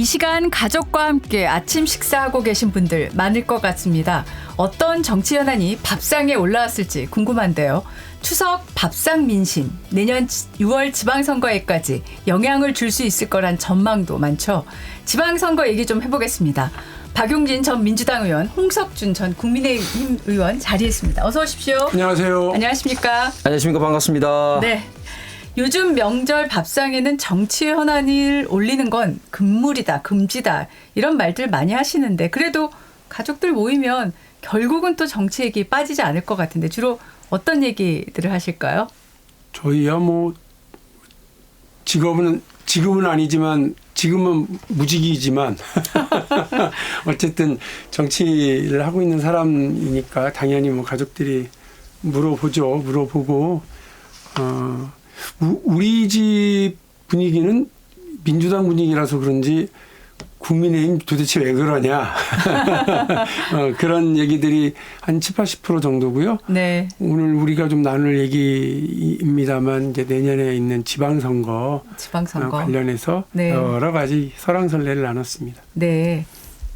시간 가족과 함께 아침 식사하고 계신 분들 많을 것 같습니다. 어떤 정치 현안이 밥상에 올라왔을지 궁금한데요. 추석 밥상 민심, 내년 6월 지방선거에까지 영향을 줄 수 있을 거란 전망도 많죠. 지방선거 얘기 좀 해보겠습니다. 박용진 전 민주당 의원, 홍석준 전 국민의힘 의원 자리했습니다. 어서 오십시오. 안녕하세요. 안녕하십니까. 안녕하십니까. 반갑습니다. 네. 요즘 명절 밥상에는 정치 현안을 올리는 건 금물이다, 금지다 이런 말들 많이 하시는데 그래도 가족들 모이면 결국은 또 정치 얘기 빠지지 않을 것 같은데 주로 어떤 얘기들을 하실까요? 저희야 뭐 지금은 아니지만 지금은 무직이지만 어쨌든 정치를 하고 있는 사람이니까 당연히 뭐 가족들이 물어보고 우리 집 분위기는 민주당 분위기라서 그런지 국민의힘 도대체 왜 그러냐 그런 얘기들이 한 70~80% 정도고요. 네. 오늘 우리가 좀 나눌 얘기입니다만 이제 내년에 있는 지방선거 관련해서 네. 여러 가지 설왕설래를 나눴습니다. 네.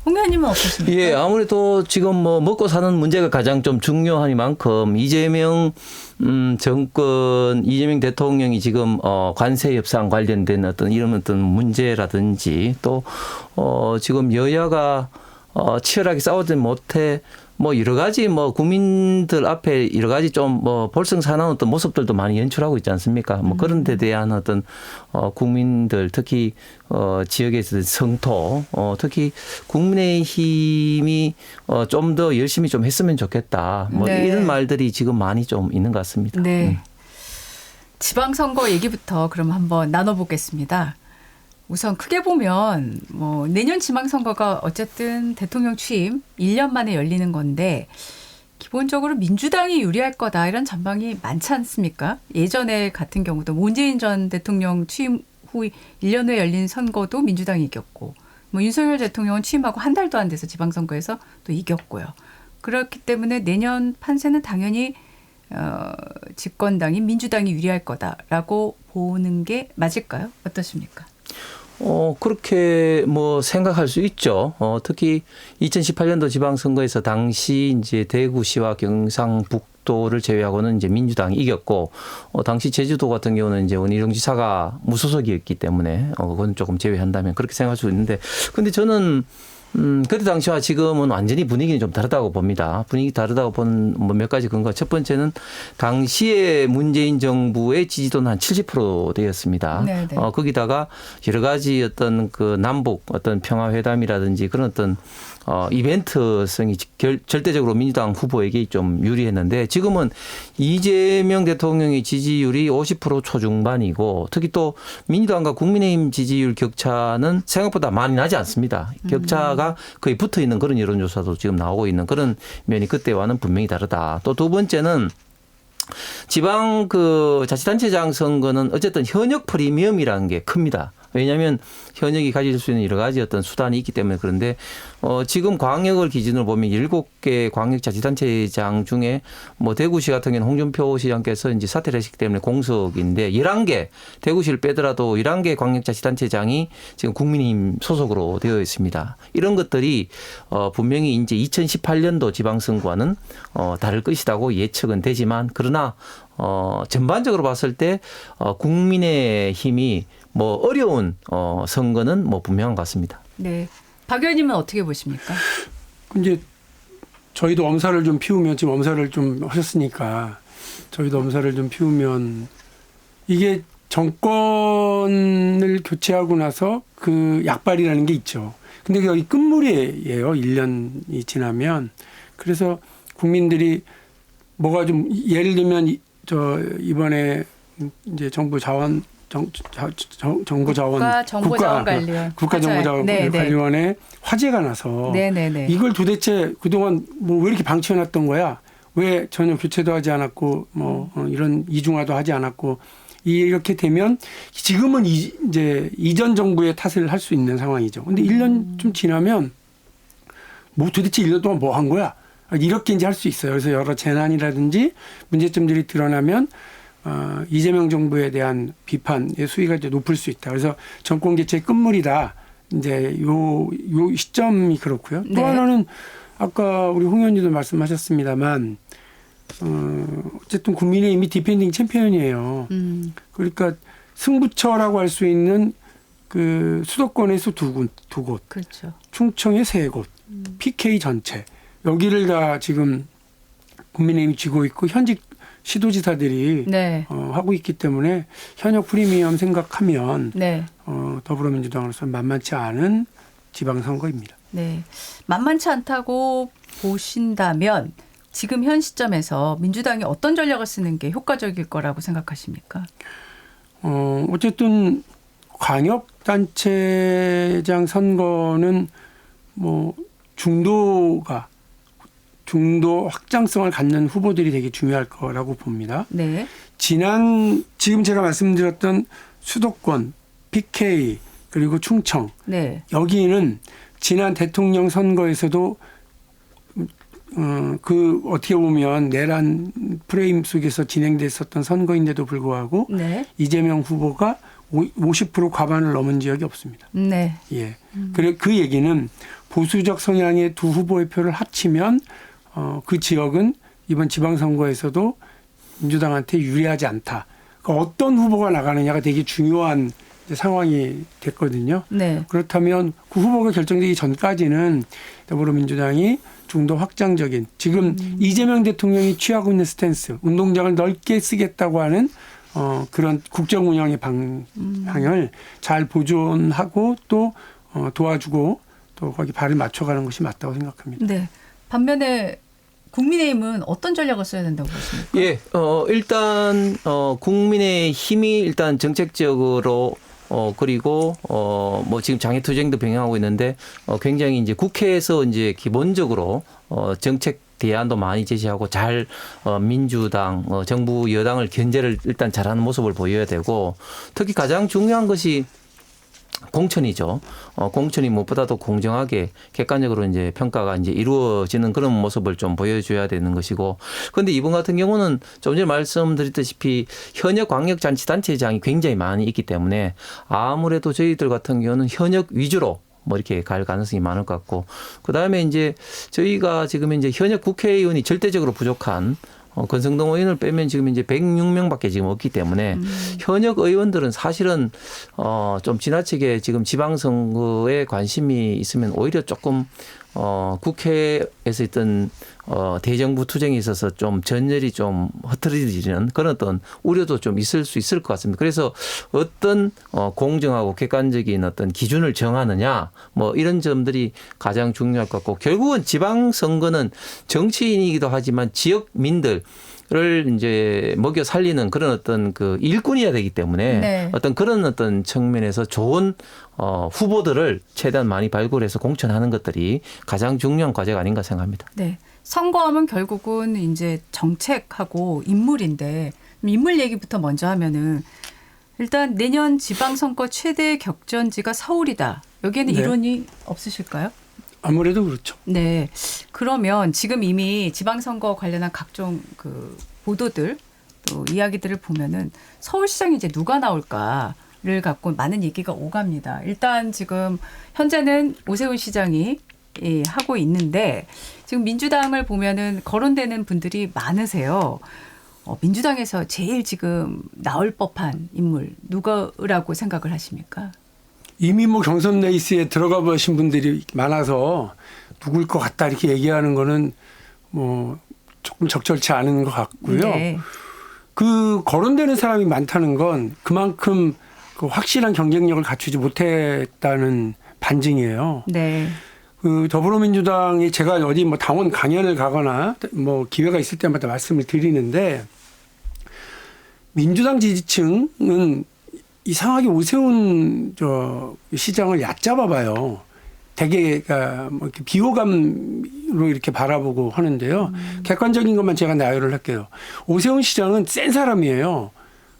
홍 의원님은 어떠십니까? 예, 아무래도 지금 뭐 먹고 사는 문제가 가장 좀 중요하니만큼 이재명 정권, 이재명 대통령이 지금 관세 협상 관련된 어떤 이런 어떤 문제라든지 또 지금 여야가 치열하게 싸우지 못해 뭐 여러 가지 뭐 국민들 앞에 여러 가지 좀 뭐 볼썽사나운 어떤 모습들도 많이 연출하고 있지 않습니까? 뭐 그런 데 대한 어떤 국민들 특히 지역에서 성토 특히 국민의힘이 좀 더 열심히 좀 했으면 좋겠다. 뭐 네. 이런 말들이 지금 많이 좀 있는 것 같습니다. 네. 지방선거 얘기부터 그럼 한번 나눠보겠습니다. 우선 크게 보면 뭐 내년 지방선거가 어쨌든 대통령 취임 1년 만에 열리는 건데 기본적으로 민주당이 유리할 거다 이런 전망이 많지 않습니까? 예전에 같은 경우도 문재인 전 대통령 취임 후 1년 후에 열린 선거도 민주당이 이겼고 뭐 윤석열 대통령은 취임하고 한 달도 안 돼서 지방선거에서 또 이겼고요. 그렇기 때문에 내년 판세는 당연히 집권당인 민주당이 유리할 거다라고 보는 게 맞을까요? 어떠십니까? 그렇게 뭐 생각할 수 있죠. 특히 2018년도 지방선거에서 당시 이제 대구시와 경상북도를 제외하고는 이제 민주당이 이겼고, 당시 제주도 같은 경우는 이제 원희룡 지사가 무소속이었기 때문에, 그건 조금 제외한다면 그렇게 생각할 수 있는데, 근데 저는 그때 당시와 지금은 완전히 분위기는 좀 다르다고 봅니다. 분위기 다르다고 보는 뭐 몇 가지 근거. 첫 번째는 당시에 문재인 정부의 지지도는 한 70%대였습니다. 네네. 거기다가 여러 가지 어떤 그 남북 어떤 평화회담이라든지 그런 어떤 이벤트성이 절대적으로 민주당 후보에게 좀 유리했는데 지금은 이재명 대통령의 지지율이 50% 초중반이고 특히 또 민주당과 국민의힘 지지율 격차는 생각보다 많이 나지 않습니다. 격차가 거의 붙어 있는 그런 여론조사도 지금 나오고 있는 그런 면이 그때와는 분명히 다르다. 또 두 번째는 지방 그 자치단체장 선거는 어쨌든 현역 프리미엄이라는 게 큽니다. 왜냐하면 현역이 가질 수 있는 여러 가지 어떤 수단이 있기 때문에 그런데 지금 광역을 기준으로 보면 7개 광역자치단체장 중에 뭐 대구시 같은 경우는 홍준표 시장께서 이제 사퇴를 했기 때문에 공석인데 11개 대구시를 빼더라도 11개 광역자치단체장이 지금 국민의힘 소속으로 되어 있습니다. 이런 것들이 분명히 이제 2018년도 지방선거와는 다를 것이라고 예측은 되지만 그러나 전반적으로 봤을 때 국민의힘이 뭐 어려운 선거는 뭐 분명한 것 같습니다. 네, 박 의원님은 어떻게 보십니까? 이제 저희도 엄살을 좀 피우면 지금 엄살을 좀 하셨으니까 저희도 엄살을 좀 피우면 이게 정권을 교체하고 나서 그 약발이라는 게 있죠. 근데 여기 끝물이에요. 1년이 지나면. 그래서 국민들이 뭐가 좀 예를 들면 이번에 이제 정보자원관리원 국가정보자원관리원에 화재가 나서 네네네. 이걸 도대체 그동안 뭐 왜 이렇게 방치해놨던 거야? 왜 전혀 교체도 하지 않았고 뭐 이런 이중화도 하지 않았고 이렇게 되면 지금은 이제 이전 정부의 탓을 할 수 있는 상황이죠. 근데 1년 좀 지나면 뭐 도대체 1년 동안 뭐 한 거야? 이렇게 이제 할 수 있어요. 그래서 여러 재난이라든지 문제점들이 드러나면 이재명 정부에 대한 비판의 수위가 이제 높을 수 있다. 그래서 정권 개최의 끝물이다. 이제 요 시점이 그렇고요. 또 네. 하나는 아까 우리 홍 의원님도 말씀하셨습니다만 어쨌든 국민의힘이 디펜딩 챔피언이에요. 그러니까 승부처라고 할 수 있는 그 수도권에서 두 곳, 그렇죠. 충청에 3곳, PK 전체 여기를 다 지금 국민의힘이 쥐고 있고 현직 시도지사들이 네. 하고 있기 때문에 현역 프리미엄 생각하면 네. 더불어민주당으로서 만만치 않은 지방선거입니다. 네. 만만치 않다고 보신다면 지금 현 시점에서 민주당이 어떤 전략을 쓰는 게 효과적일 거라고 생각하십니까? 어쨌든 광역단체장 선거는 뭐 중도 확장성을 갖는 후보들이 되게 중요할 거라고 봅니다. 네. 지금 제가 말씀드렸던 수도권, PK 그리고 충청 네. 여기는 지난 대통령 선거에서도 그 어떻게 보면 내란 프레임 속에서 진행됐었던 선거인데도 불구하고 네. 이재명 후보가 50% 과반을 넘은 지역이 없습니다. 네. 예. 그래 그 얘기는 보수적 성향의 두 후보의 표를 합치면 그 지역은 이번 지방선거에서도 민주당한테 유리하지 않다. 그러니까 어떤 후보가 나가느냐가 되게 중요한 상황이 됐거든요. 네. 그렇다면 그 후보가 결정되기 전까지는 더불어민주당이 좀 더 확장적인 지금 이재명 대통령이 취하고 있는 스탠스, 운동장을 넓게 쓰겠다고 하는 그런 국정 운영의 방향을 잘 보존하고 또 도와주고 또 거기 발을 맞춰가는 것이 맞다고 생각합니다. 네. 반면에 국민의힘은 어떤 전략을 써야 된다고 보십니까? 예, 일단 국민의힘이 일단 정책적으로 그리고 뭐 지금 장애투쟁도 병행하고 있는데 굉장히 이제 국회에서 이제 기본적으로 정책 대안도 많이 제시하고 잘 민주당 정부 여당을 견제를 일단 잘하는 모습을 보여야 되고 특히 가장 중요한 것이 공천이죠. 공천이 무엇보다도 공정하게 객관적으로 이제 평가가 이제 이루어지는 그런 모습을 좀 보여줘야 되는 것이고. 그런데 이번 같은 경우는 좀 전에 말씀드렸다시피 현역 광역자치단체장이 굉장히 많이 있기 때문에 아무래도 저희들 같은 경우는 현역 위주로 뭐 이렇게 갈 가능성이 많을 것 같고. 그다음에 이제 저희가 지금 이제 현역 국회의원이 절대적으로 부족한 권성동 의원을 빼면 지금 이제 106명밖에 지금 없기 때문에 현역 의원들은 사실은 좀 지나치게 지금 지방선거에 관심이 있으면 오히려 조금 국회에서 있던 대정부 투쟁에 있어서 좀 전열이 좀 흐트러지는 그런 어떤 우려도 좀 있을 수 있을 것 같습니다. 그래서 어떤 공정하고 객관적인 어떤 기준을 정하느냐 뭐 이런 점들이 가장 중요할 것 같고 결국은 지방선거는 정치인이기도 하지만 지역민들 를 이제 먹여 살리는 그런 어떤 그 일꾼이어야 되기 때문에 네. 어떤 그런 어떤 측면에서 좋은 후보들을 최대한 많이 발굴해서 공천하는 것들이 가장 중요한 과제가 아닌가 생각합니다. 네. 선거하면 결국은 이제 정책하고 인물인데 인물 얘기부터 먼저 하면은 일단 내년 지방선거 최대 격전지가 서울이다. 여기에는 네. 이론이 없으실까요? 아무래도 그렇죠. 네. 그러면 지금 이미 지방선거 관련한 각종 그 보도들 또 이야기들을 보면은 서울시장이 이제 누가 나올까를 갖고 많은 얘기가 오갑니다. 일단 지금 현재는 오세훈 시장이 하고 있는데 지금 민주당을 보면은 거론되는 분들이 많으세요. 민주당에서 제일 지금 나올 법한 인물 누구라고 생각을 하십니까? 이미 뭐 경선 레이스에 들어가 보신 분들이 많아서 누굴 것 같다 이렇게 얘기하는 거는 뭐 조금 적절치 않은 것 같고요. 네. 그 거론되는 사람이 많다는 건 그만큼 그 확실한 경쟁력을 갖추지 못했다는 반증이에요. 네. 그 더불어민주당이 제가 어디 뭐 당원 강연을 가거나 뭐 기회가 있을 때마다 말씀을 드리는데 민주당 지지층은 이상하게 오세훈 시장을 얕잡아 봐요. 되게 뭐 이렇게 비호감으로 이렇게 바라보고 하는데요. 객관적인 것만 제가 나열을 할게요. 오세훈 시장은 센 사람이에요.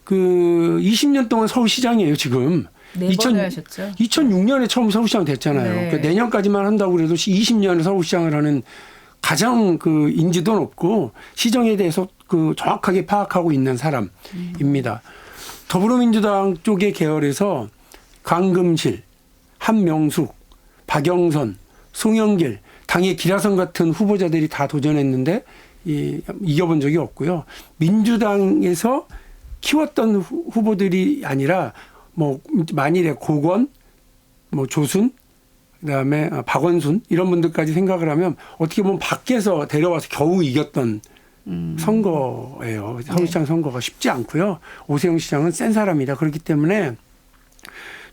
그 20년 동안 서울시장이에요, 지금. 네 번을 하셨죠. 2006년에 처음 서울시장 됐잖아요. 네. 그러니까 내년까지만 한다고 그래도 20년을 서울시장을 하는 가장 그 인지도 높고 시정에 대해서 그 정확하게 파악하고 있는 사람입니다. 더불어민주당 쪽의 계열에서 강금실, 한명숙, 박영선, 송영길, 당의 기라성 같은 후보자들이 다 도전했는데 이겨본 적이 없고요. 민주당에서 키웠던 후보들이 아니라 뭐 만일에 고건, 뭐 조순, 그다음에 박원순 이런 분들까지 생각을 하면 어떻게 보면 밖에서 데려와서 겨우 이겼던 선거예요. 서울시장 선거가 쉽지 않고요. 오세훈 시장은 센 사람이다. 그렇기 때문에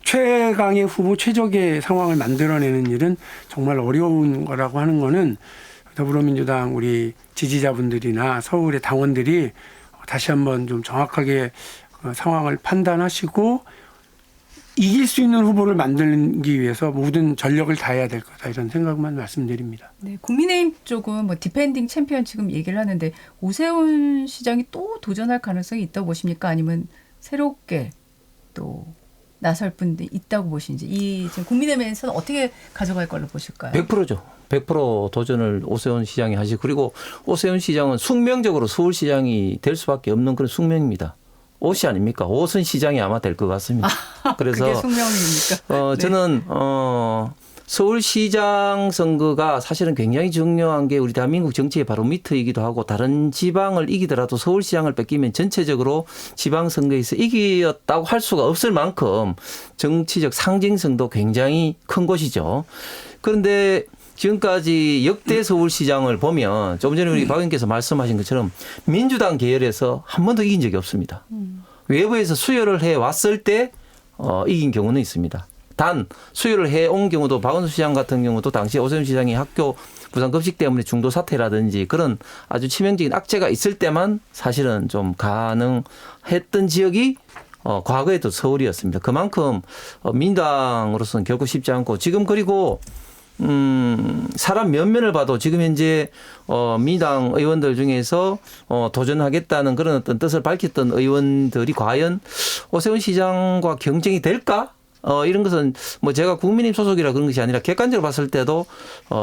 최강의 후보, 최적의 상황을 만들어내는 일은 정말 어려운 거라고 하는 거는 더불어민주당 우리 지지자분들이나 서울의 당원들이 다시 한번 좀 정확하게 상황을 판단하시고 이길 수 있는 후보를 만들기 위해서 모든 전력을 다해야 될 거다 이런 생각만 말씀드립니다. 네, 국민의힘 쪽은 뭐 디펜딩 챔피언 지금 얘기를 하는데 오세훈 시장이 또 도전할 가능성이 있다고 보십니까? 아니면 새롭게 또 나설 분들이 있다고 보시는지 이 지금 국민의힘에서는 어떻게 가져갈 걸로 보실까요? 100%죠. 100% 도전을 오세훈 시장이 하시고 그리고 오세훈 시장은 숙명적으로 서울시장이 될 수밖에 없는 그런 숙명입니다. 옷이 아닙니까? 옷은 시장이 아마 될 것 같습니다. 그래서 그게 숙명입니까? 네. 저는 서울시장 선거가 사실은 굉장히 중요한 게 우리 대한민국 정치의 바로미터이기도 하고 다른 지방을 이기더라도 서울시장을 뺏기면 전체적으로 지방선거에서 이겼다고 할 수가 없을 만큼 정치적 상징성도 굉장히 큰 곳이죠. 그런데 지금까지 역대 서울시장을 보면 조금 전에 우리 박 의원께서 말씀하신 것처럼 민주당 계열에서 한 번도 이긴 적이 없습니다. 외부에서 수혈을 해왔을 때 이긴 경우는 있습니다. 단 수혈을 해온 경우도 박원순 시장 같은 경우도 당시 오세훈 시장이 학교 부산급식 때문에 중도 사퇴라든지 그런 아주 치명적인 악재가 있을 때만 사실은 좀 가능했던 지역이 과거에도 서울이었습니다. 그만큼 민주당으로서는 결코 쉽지 않고 지금 그리고 사람 면면을 봐도 지금 현재 민주당 의원들 중에서 도전하겠다는 그런 어떤 뜻을 밝혔던 의원들이 과연 오세훈 시장과 경쟁이 될까? 이런 것은 뭐 제가 국민의힘 소속이라 그런 것이 아니라 객관적으로 봤을 때도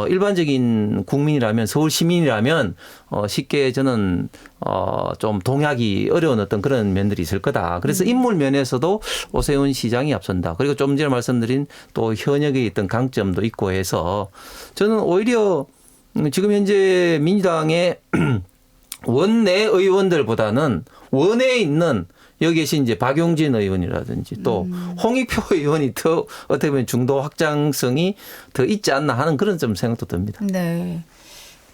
일반적인 국민이라면 서울 시민이라면 쉽게 저는 좀 동의하기 어려운 어떤 그런 면들이 있을 거다. 그래서 인물 면에서도 오세훈 시장이 앞선다. 그리고 좀 전에 말씀드린 또 현역에 있던 강점도 있고 해서 저는 오히려 지금 현재 민주당의 원내 의원들보다는 원내에 있는 여기 계신 이제 박용진 의원이라든지 또 홍익표 의원이 더 어떻게 보면 중도 확장성이 더 있지 않나 하는 그런 좀 생각도 듭니다. 네.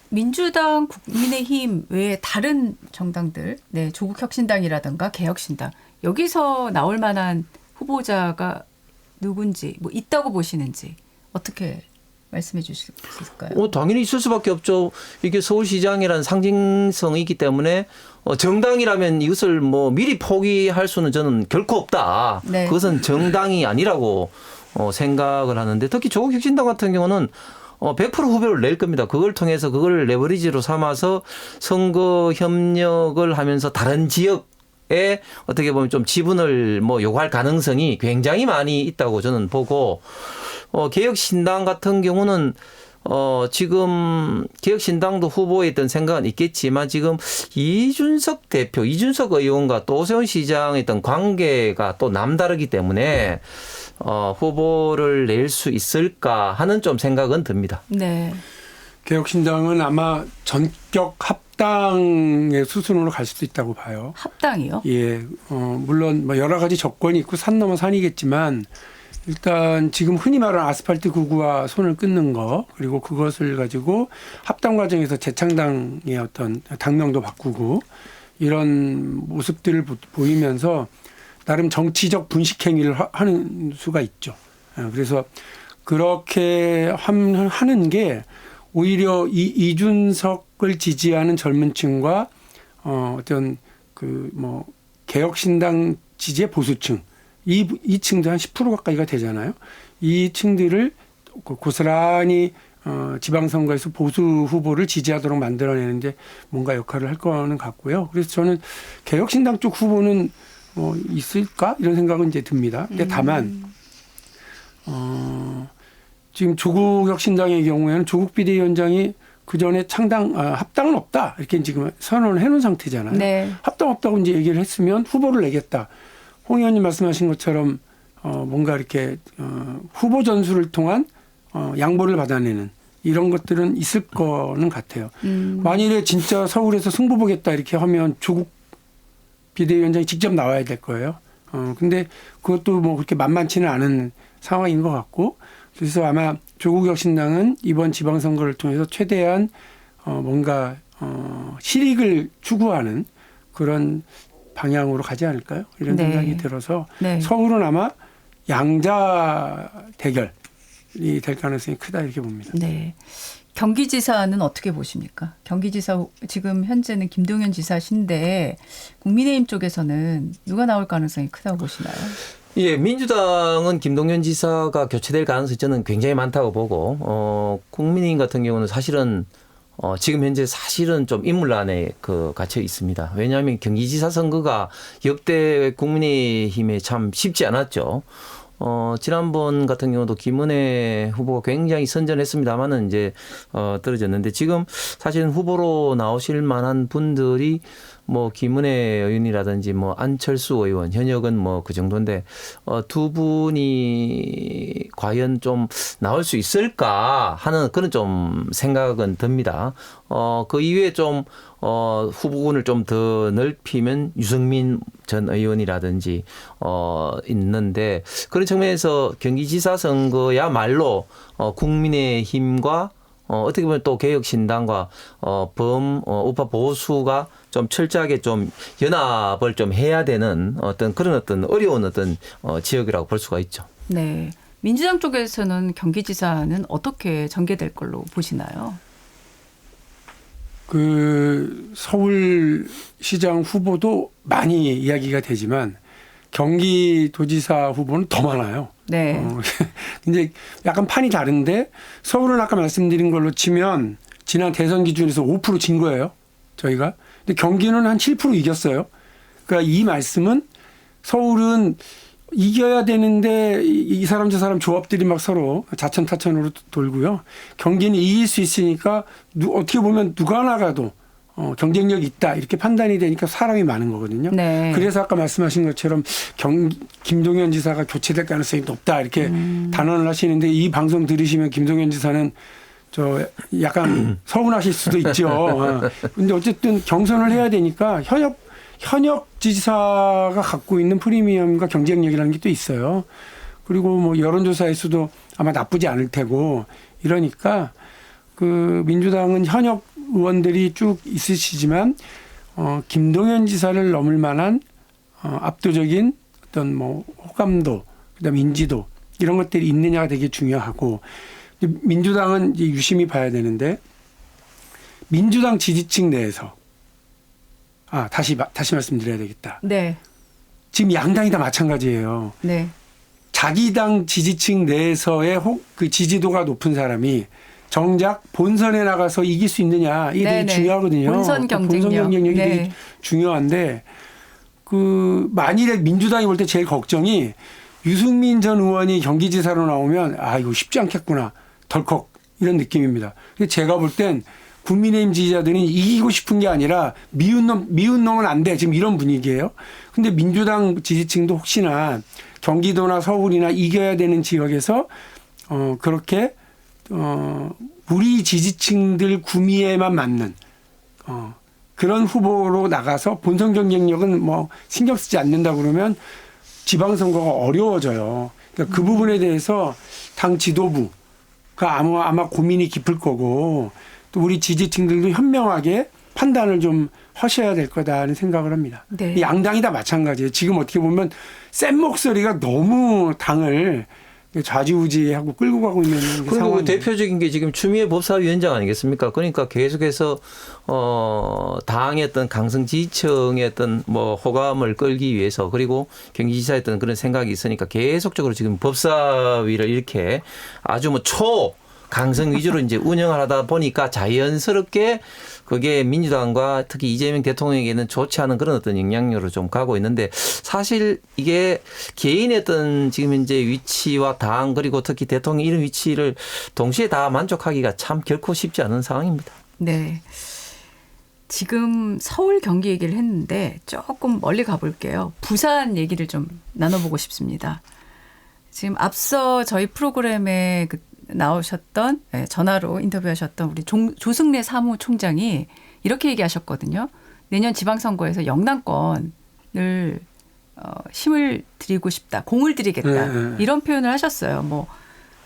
민주당, 국민의힘 외에 다른 정당들, 네, 조국혁신당이라든가 개혁신당 여기서 나올 만한 후보자가 누군지 뭐 있다고 보시는지 어떻게 말씀해 주실 수 있을까요? 당연히 있을 수밖에 없죠. 이게 서울시장이라는 상징성이기 때문에 정당이라면 이것을 뭐 미리 포기할 수는 저는 결코 없다. 네. 그것은 정당이 아니라고 생각을 하는데 특히 조국혁신당 같은 경우는 100% 후보를 낼 겁니다. 그걸 통해서 그걸 레버리지로 삼아서 선거 협력을 하면서 다른 지역에 어떻게 보면 좀 지분을 뭐 요구할 가능성이 굉장히 많이 있다고 저는 보고 개혁신당 같은 경우는 지금 개혁신당도 후보에 있던 생각은 있겠지만 지금 이준석 대표, 이준석 의원과 또 오세훈 시장의 어떤 관계가 또 남다르기 때문에 후보를 낼 수 있을까 하는 좀 생각은 듭니다. 네. 개혁신당은 아마 전격 합당의 수순으로 갈 수도 있다고 봐요. 합당이요? 예, 물론 뭐 여러 가지 조건이 있고 산 넘어 산이겠지만 일단 지금 흔히 말하는 아스팔트 구구와 손을 끊는 거 그리고 그것을 가지고 합당 과정에서 재창당의 어떤 당명도 바꾸고 이런 모습들을 보이면서 나름 정치적 분식 행위를 하는 수가 있죠. 그래서 그렇게 하는 게 오히려 이준석을 지지하는 젊은층과 어떤 그 뭐 개혁신당 지지의 보수층 이 층도 한 10% 가까이가 되잖아요. 이 층들을 고스란히 지방선거에서 보수 후보를 지지하도록 만들어내는데 뭔가 역할을 할 거는 같고요. 그래서 저는 개혁신당 쪽 후보는 있을까 이런 생각은 이제 듭니다. 근데 다만 지금 조국혁신당의 경우에는 조국 비대위원장이 그 전에 합당은 없다 이렇게 지금 선언을 해놓은 상태잖아요. 네. 합당 없다고 이제 얘기를 했으면 후보를 내겠다. 홍 의원님 말씀하신 것처럼 뭔가 이렇게 후보 전술을 통한 양보를 받아내는 이런 것들은 있을 거는 같아요. 만일에 진짜 서울에서 승부 보겠다 이렇게 하면 조국 비대위원장이 직접 나와야 될 거예요. 근데 그것도 뭐 그렇게 만만치는 않은 상황인 것 같고, 그래서 아마 조국 혁신당은 이번 지방선거를 통해서 최대한 뭔가 실익을 추구하는 그런 방향으로 가지 않을까요? 이런 네. 생각이 들어서 네. 서울은 아마 양자 대결이 될 가능성이 크다 이렇게 봅니다. 네. 경기지사는 어떻게 보십니까? 경기지사 지금 현재는 김동연 지사신데 국민의힘 쪽에서는 누가 나올 가능성이 크다고 보시나요? 예, 민주당은 김동연 지사가 교체될 가능성이 저는 굉장히 많다고 보고, 국민의힘 같은 경우는 사실은 지금 현재 사실은 좀 인물난에 갇혀 있습니다. 왜냐하면 경기지사 선거가 역대 국민의힘에 참 쉽지 않았죠. 지난번 같은 경우도 김은혜 후보가 굉장히 선전했습니다만은 이제 떨어졌는데, 지금 사실은 후보로 나오실 만한 분들이 뭐 김은혜 의원이라든지 뭐 안철수 의원, 현역은 뭐 그 정도인데 두 분이 과연 좀 나올 수 있을까 하는 그런 좀 생각은 듭니다. 그 이외에 좀 후보군을 좀 더 넓히면 유승민 전 의원이라든지 있는데, 그런 측면에서 경기지사 선거야말로 국민의힘과 어떻게 보면 또 개혁신당과 우파 보수가 좀 철저하게 좀 연합을 좀 해야 되는 그런 어려운 지역이라고 볼 수가 있죠. 네. 민주당 쪽에서는 경기지사는 어떻게 전개될 걸로 보시나요? 그 서울시장 후보도 많이 이야기가 되지만 경기도지사 후보는 더 많아요. 네. 근데 약간 판이 다른데, 서울은 아까 말씀드린 걸로 치면 지난 대선 기준에서 5%진 거예요, 저희가. 근데 경기는 한 7% 이겼어요. 그러니까 이 말씀은 서울은 이겨야 되는데 이 사람 저 사람 조합들이 막 서로 자천타천으로 돌고요. 경기는 이길 수 있으니까 어떻게 보면 누가 나가도 경쟁력이 있다 이렇게 판단이 되니까 사람이 많은 거거든요. 네. 그래서 아까 말씀하신 것처럼 김동연 지사가 교체될 가능성이 높다 이렇게 단언을 하시는데, 이 방송 들으시면 김동연 지사는 저 약간 서운하실 수도 있죠. 근데 어쨌든 경선을 해야 되니까 현역 지사가 갖고 있는 프리미엄과 경쟁력이라는 게 또 있어요. 그리고 뭐 여론조사에서도 아마 나쁘지 않을 테고, 이러니까 그 민주당은 현역 의원들이 쭉 있으시지만 김동연 지사를 넘을 만한 압도적인 어떤 뭐 호감도, 그다음에 인지도 이런 것들이 있느냐가 되게 중요하고, 민주당은 이제 유심히 봐야 되는데, 민주당 지지층 내에서 다시 말씀드려야 되겠다. 네. 지금 양당이 다 마찬가지예요. 네. 자기 당 지지층 내에서의 그 지지도가 높은 사람이 정작 본선에 나가서 이길 수 있느냐, 이게 되게 중요하거든요. 본선 경쟁력. 본선 경쟁력이 네. 되게 중요한데, 그 만일에 민주당이 볼 때 제일 걱정이 유승민 전 의원이 경기지사로 나오면 이거 쉽지 않겠구나, 덜컥 이런 느낌입니다. 근데 제가 볼 땐 국민의힘 지지자들은 이기고 싶은 게 아니라 미운 놈은 안 돼, 지금 이런 분위기예요. 근데 민주당 지지층도 혹시나 경기도나 서울이나 이겨야 되는 지역에서 그렇게 우리 지지층들 구미에만 맞는 그런 후보로 나가서 본선 경쟁력은 뭐 신경 쓰지 않는다 그러면 지방선거가 어려워져요. 그러니까 그 부분에 대해서 당 지도부가 아마 고민이 깊을 거고, 또 우리 지지층들도 현명하게 판단을 좀 하셔야 될 거다는 생각을 합니다. 네. 양당이 다 마찬가지예요. 지금 어떻게 보면 센 목소리가 너무 당을 좌지우지하고 끌고 가고 있는 그리고 상황이에요. 대표적인 게 지금 추미애 법사위원장 아니겠습니까? 그러니까 계속해서 당의 어떤 강성 지지층의 어떤 뭐 호감을 끌기 위해서, 그리고 경기지사의 어떤 그런 생각이 있으니까 계속적으로 지금 법사위를 이렇게 아주 뭐 강성 위주로 이제 운영을 하다 보니까 자연스럽게 그게 민주당과 특히 이재명 대통령에게는 좋지 않은 그런 어떤 영향력으로 좀 가고 있는데, 사실 이게 개인의 어떤 지금 현재 위치와 당, 그리고 특히 대통령 이런 위치를 동시에 다 만족하기가 참 결코 쉽지 않은 상황입니다. 네. 지금 서울 경기 얘기를 했는데 조금 멀리 가볼게요. 부산 얘기를 좀 나눠보고 싶습니다. 지금 앞서 저희 프로그램에 나오셨던 전화로 인터뷰하셨던 우리 조승래 사무총장이 이렇게 얘기하셨거든요. 내년 지방선거에서 영남권을 힘을 드리고 싶다, 공을 들이겠다 이런 표현을 하셨어요. 뭐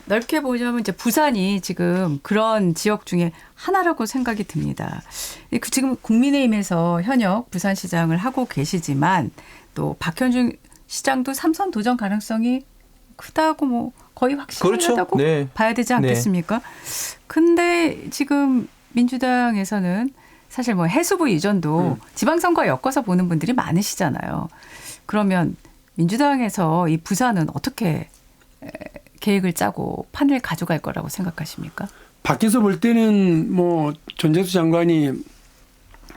넓게 보자면 이제 부산이 지금 그런 지역 중에 하나라고 생각이 듭니다. 지금 국민의힘에서 현역 부산시장을 하고 계시지만 또 박현중 시장도 3선 도전 가능성이 크다고 뭐 거의 확실하다고 그렇죠. 봐야 되지 않겠습니까? 근데 지금 민주당에서는 사실 뭐 해수부 이전도 지방선거에 엮어서 보는 분들이 많으시잖아요. 그러면 민주당에서 이 부산은 어떻게 계획을 짜고 판을 가져갈 거라고 생각하십니까? 밖에서 볼 때는 뭐 전재수 장관이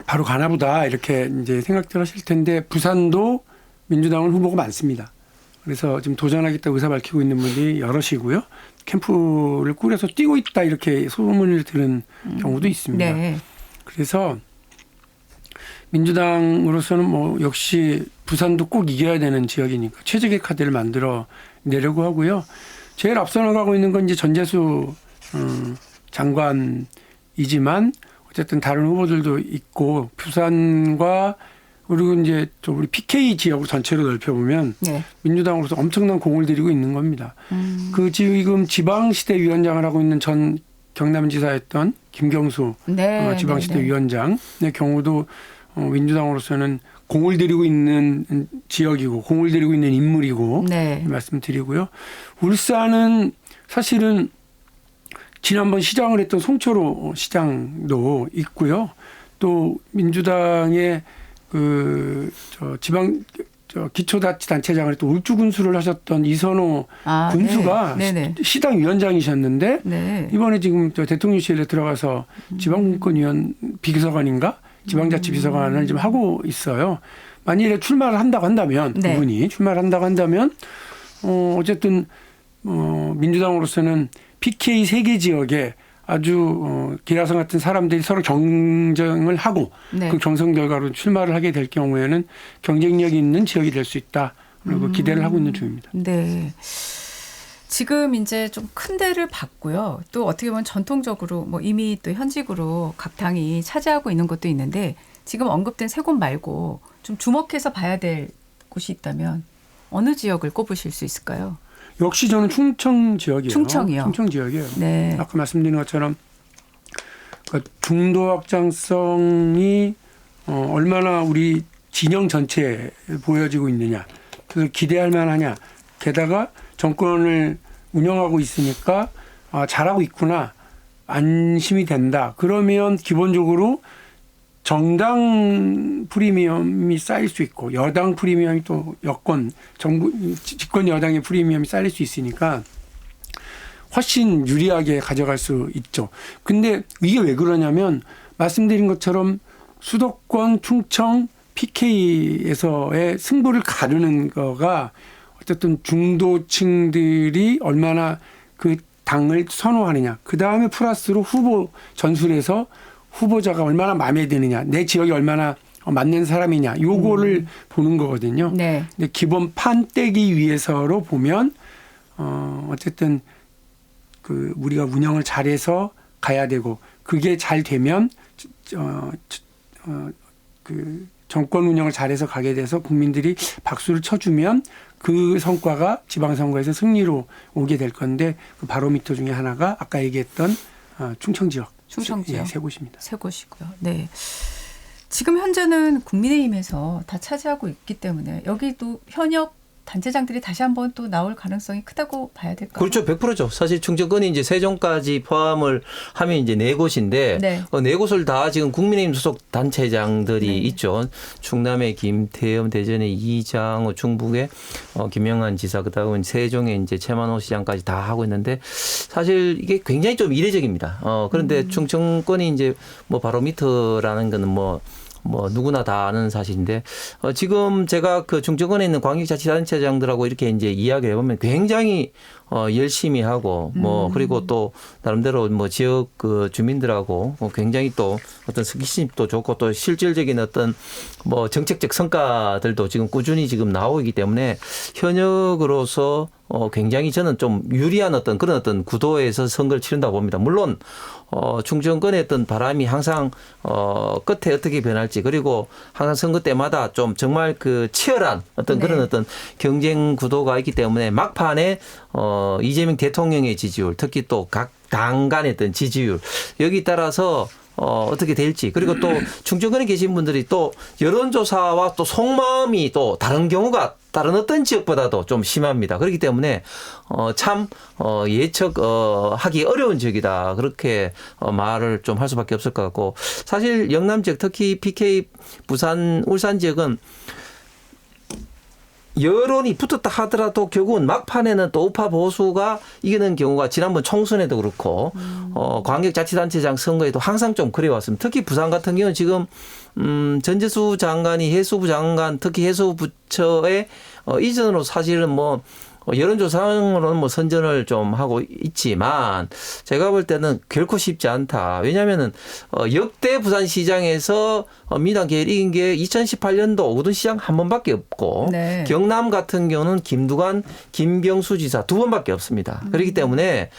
바로 가나보다 이렇게 이제 생각들 하실 텐데 부산도 민주당은 후보가 많습니다. 그래서 지금 도전하겠다고 의사 밝히고 있는 분들이 여럿이고요. 캠프를 꾸려서 뛰고 있다 이렇게 소문을 들은 경우도 있습니다. 네. 그래서 민주당으로서는 뭐 역시 부산도 꼭 이겨야 되는 지역이니까 최적의 카드를 만들어 내려고 하고요. 제일 앞서 나가고 있는 건 이제 전재수 장관이지만 어쨌든 다른 후보들도 있고 부산과 그리고 이제 또 우리 PK 지역을 전체로 넓혀보면 네. 민주당으로서 엄청난 공을 들이고 있는 겁니다. 그 지금 지방시대위원장을 하고 있는 전 경남지사였던 김경수 네, 지방시대위원장의 경우도 민주당으로서는 공을 들이고 있는 지역이고 공을 들이고 있는 인물이고 네. 말씀드리고요. 울산은 사실은 지난번 시장을 했던 송철호 시장도 있고요. 또 민주당의 기초자치단체장을 또 울주군수를 하셨던 이선호 군수가 네. 시당위원장이셨는데 네. 이번에 지금 대통령실에 들어가서 지방분권위원 비서관인가 지방자치비서관을 지금 하고 있어요. 만일에 출마를 한다고 한다면 네. 그분이 출마를 한다고 한다면 어쨌든 민주당으로서는 PK 3개 지역에 아주 기라성 같은 사람들이 서로 경쟁을 하고 네. 그 경선 결과로 출마를 하게 될 경우에는 경쟁력이 있는 지역이 될 수 있다. 그리고 기대를 하고 있는 중입니다. 네. 지금 이제 좀 큰 데를 봤고요. 또 어떻게 보면 전통적으로 뭐 이미 또 현직으로 각 당이 차지하고 있는 것도 있는데 지금 언급된 세 곳 말고 좀 주목해서 봐야 될 곳이 있다면 어느 지역을 꼽으실 수 있을까요? 역시 저는 충청 지역이에요. 충청이요. 충청 지역이에요. 네. 아까 말씀드린 것처럼 그 중도 확장성이 얼마나 우리 진영 전체에 보여지고 있느냐. 그걸 기대할 만하냐. 게다가 정권을 운영하고 있으니까 잘하고 있구나. 안심이 된다. 그러면 기본적으로 정당 프리미엄이 쌓일 수 있고 여당 프리미엄이 또 여권 정부 집권 여당의 프리미엄이 쌓일 수 있으니까 훨씬 유리하게 가져갈 수 있죠. 근데 이게 왜 그러냐면 말씀드린 것처럼 수도권 충청 PK에서의 승부를 가르는 거가 어쨌든 중도층들이 얼마나 그 당을 선호하느냐. 그다음에 플러스로 후보 전술에서 후보자가 얼마나 마음에 드느냐, 내 지역이 얼마나 맞는 사람이냐, 요거를 보는 거거든요. 네. 근데 기본 판 떼기 위해서로 보면 어쨌든 그 우리가 운영을 잘해서 가야 되고 그게 잘 되면 그 정권 운영을 잘해서 가게 돼서 국민들이 박수를 쳐주면 그 성과가 지방선거에서 승리로 오게 될 건데 그 바로미터 중에 하나가 아까 얘기했던 충청 지역. 충청 지역. 예, 세 곳입니다. 세 곳이고요. 네. 지금 현재는 국민의힘에서 다 차지하고 있기 때문에 여기도 현역 단체장들이 다시 한번 또 나올 가능성이 크다고 봐야 될까요? 그렇죠. 100%죠. 사실 충청권이 이제 세종까지 포함을 하면 이제 4곳인데 네. 4곳을 다 지금 국민의힘 소속 단체장들이 네. 있죠. 충남의 김태흠, 대전의 이장호, 충북의 김영환 지사, 그다음에 세종의 이제 최만호 시장까지 다 하고 있는데 사실 이게 굉장히 좀 이례적입니다. 그런데 충청권이 이제 뭐 바로미터라는 거는 뭐 누구나 다 아는 사실인데 지금 제가 그 충청권에 있는 광역자치단체장들하고 이렇게 이제 이야기를 해보면 굉장히 열심히 하고 그리고 또 나름대로 뭐 지역 그 주민들하고 굉장히 또 어떤 스킨십도 좋고 또 실질적인 어떤 뭐 정책적 성과들도 지금 꾸준히 지금 나오기 때문에 현역으로서 굉장히 저는 좀 유리한 어떤 그런 어떤 구도에서 선거를 치른다고 봅니다. 물론 중정권의 어떤 바람이 항상 끝에 어떻게 변할지, 그리고 항상 선거 때마다 좀 정말 그 치열한 어떤 네. 그런 어떤 경쟁 구도가 있기 때문에 막판에 이재명 대통령의 지지율, 특히 또 각 당 간의 어떤 지지율, 여기 따라서 어떻게 될지, 그리고 또 중정권에 계신 분들이 또 여론조사와 또 속마음이 또 다른 경우가 다른 어떤 지역보다도 좀 심합니다. 그렇기 때문에 참 예측하기 어려운 지역이다, 그렇게 말을 좀 할 수밖에 없을 것 같고, 사실 영남 지역, 특히 PK 부산 울산 지역은 여론이 붙었다 하더라도 결국은 막판에는 또 우파 보수가 이기는 경우가 지난번 총선에도 그렇고 광역자치단체장 선거에도 항상 좀 그래왔습니다. 특히 부산 같은 경우는 지금 전재수 장관이 해수부 장관, 특히 해수부처의 이전으로 사실은 뭐 여론조사상으로는 뭐 선전을 좀 하고 있지만 제가 볼 때는 결코 쉽지 않다. 왜냐하면은 역대 부산시장에서 민주당 계열이 이긴 게 2018년도 오거돈시장 한 번밖에 없고 네. 경남 같은 경우는 김두관, 김경수 지사 두 번밖에 없습니다. 그렇기 때문에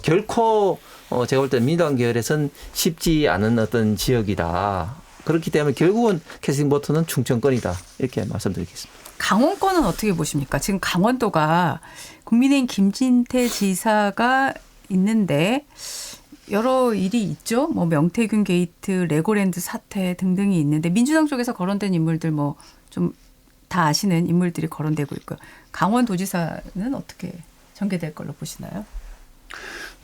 결코 제가 볼 때 민주당 계열에선 쉽지 않은 어떤 지역이다. 그렇기 때문에 결국은 캐스팅 보트는 충청권이다, 이렇게 말씀드리겠습니다. 강원권은 어떻게 보십니까? 지금 강원도가 국민의힘 김진태 지사가 있는데 여러 일이 있죠. 뭐 명태균 게이트, 레고랜드 사태 등등이 있는데 민주당 쪽에서 거론된 인물들 뭐 좀 다 아시는 인물들이 거론되고 있고요. 강원도지사는 어떻게 전개될 걸로 보시나요?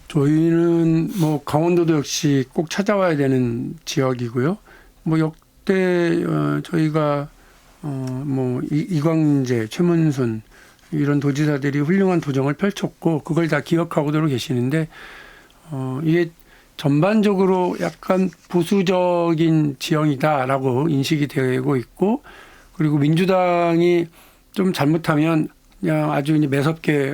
저희는 뭐 강원도도 역시 꼭 찾아와야 되는 지역이고요. 뭐 역대 저희가 뭐 이광재, 최문순 이런 도지사들이 훌륭한 도정을 펼쳤고 그걸 다 기억하고도 계시는데 이게 전반적으로 약간 보수적인 지형이다라고 인식이 되고 있고, 그리고 민주당이 좀 잘못하면 그냥 아주 이제 매섭게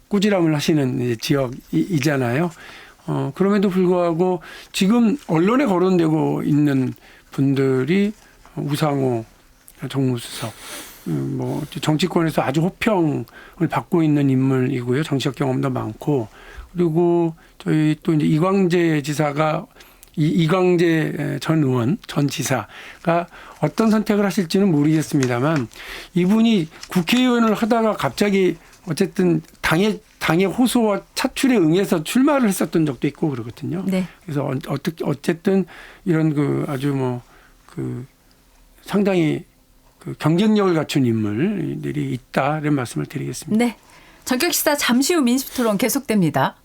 꾸지람을 하시는 이제 지역이잖아요. 그럼에도 불구하고 지금 언론에 거론되고 있는 분들이 우상호 정무수석, 뭐 정치권에서 아주 호평을 받고 있는 인물이고요. 정치적 경험도 많고, 그리고 저희 또 이제 이광재 지사가 이광재 전 의원, 전 지사가 어떤 선택을 하실지는 모르겠습니다만 이분이 국회의원을 하다가 갑자기 어쨌든 당의 호소와 차출에 응해서 출마를 했었던 적도 있고 그러거든요. 네. 그래서 어쨌든 이런 그 아주 뭐 그 상당히 그 경쟁력을 갖춘 인물들이 있다, 이런 말씀을 드리겠습니다. 네. 전격 시사 잠시 후 민주토론 계속됩니다.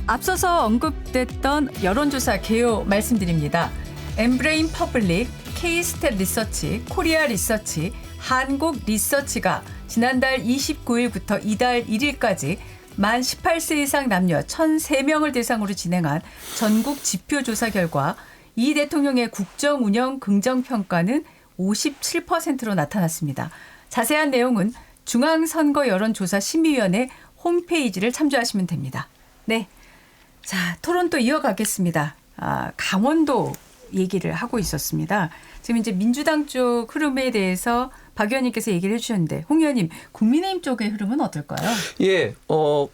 앞서서 언급됐던 여론조사 개요 말씀드립니다. 엠브레인 퍼블릭, K스탯 리서치, 코리아 리서치, 한국 리서치가 지난달 29일부터 이달 1일까지 만 18세 이상 남녀 1,003명을 대상으로 진행한 전국 지표조사 결과 이 대통령의 국정 운영 긍정평가는 57%로 나타났습니다. 자세한 내용은 중앙선거 여론조사 심의위원회 홈페이지를 참조하시면 됩니다. 네. 자, 토론 또 이어가겠습니다. 강원도 얘기를 하고 있었습니다. 지금 이제 민주당 쪽 흐름에 대해서 박 의원님께서 얘기를 해주셨는데 홍 의원님 국민의힘 쪽의 흐름은 어떨까요? 예,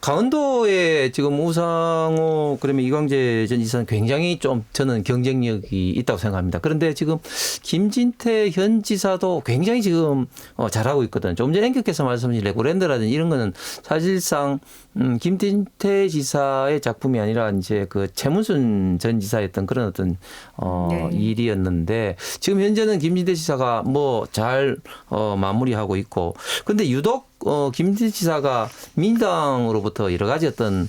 강원도에 지금 우상호 그러면 이광재 전 지사는 굉장히 좀 저는 경쟁력이 있다고 생각합니다. 그런데 지금 김진태 현 지사도 굉장히 지금 잘하고 있거든요. 좀 전에 앵커께서 말씀하신 레고랜드라든지 이런 거는 사실상 김진태 지사의 작품이 아니라 이제 그 최문순 전 지사였던 그런 어떤 네. 일이었는데 지금 현재는 김진태 지사가 뭐 잘 마무리하고 있고 근데 유독 김진태 지사가 민주당으로부터 여러 가지 어떤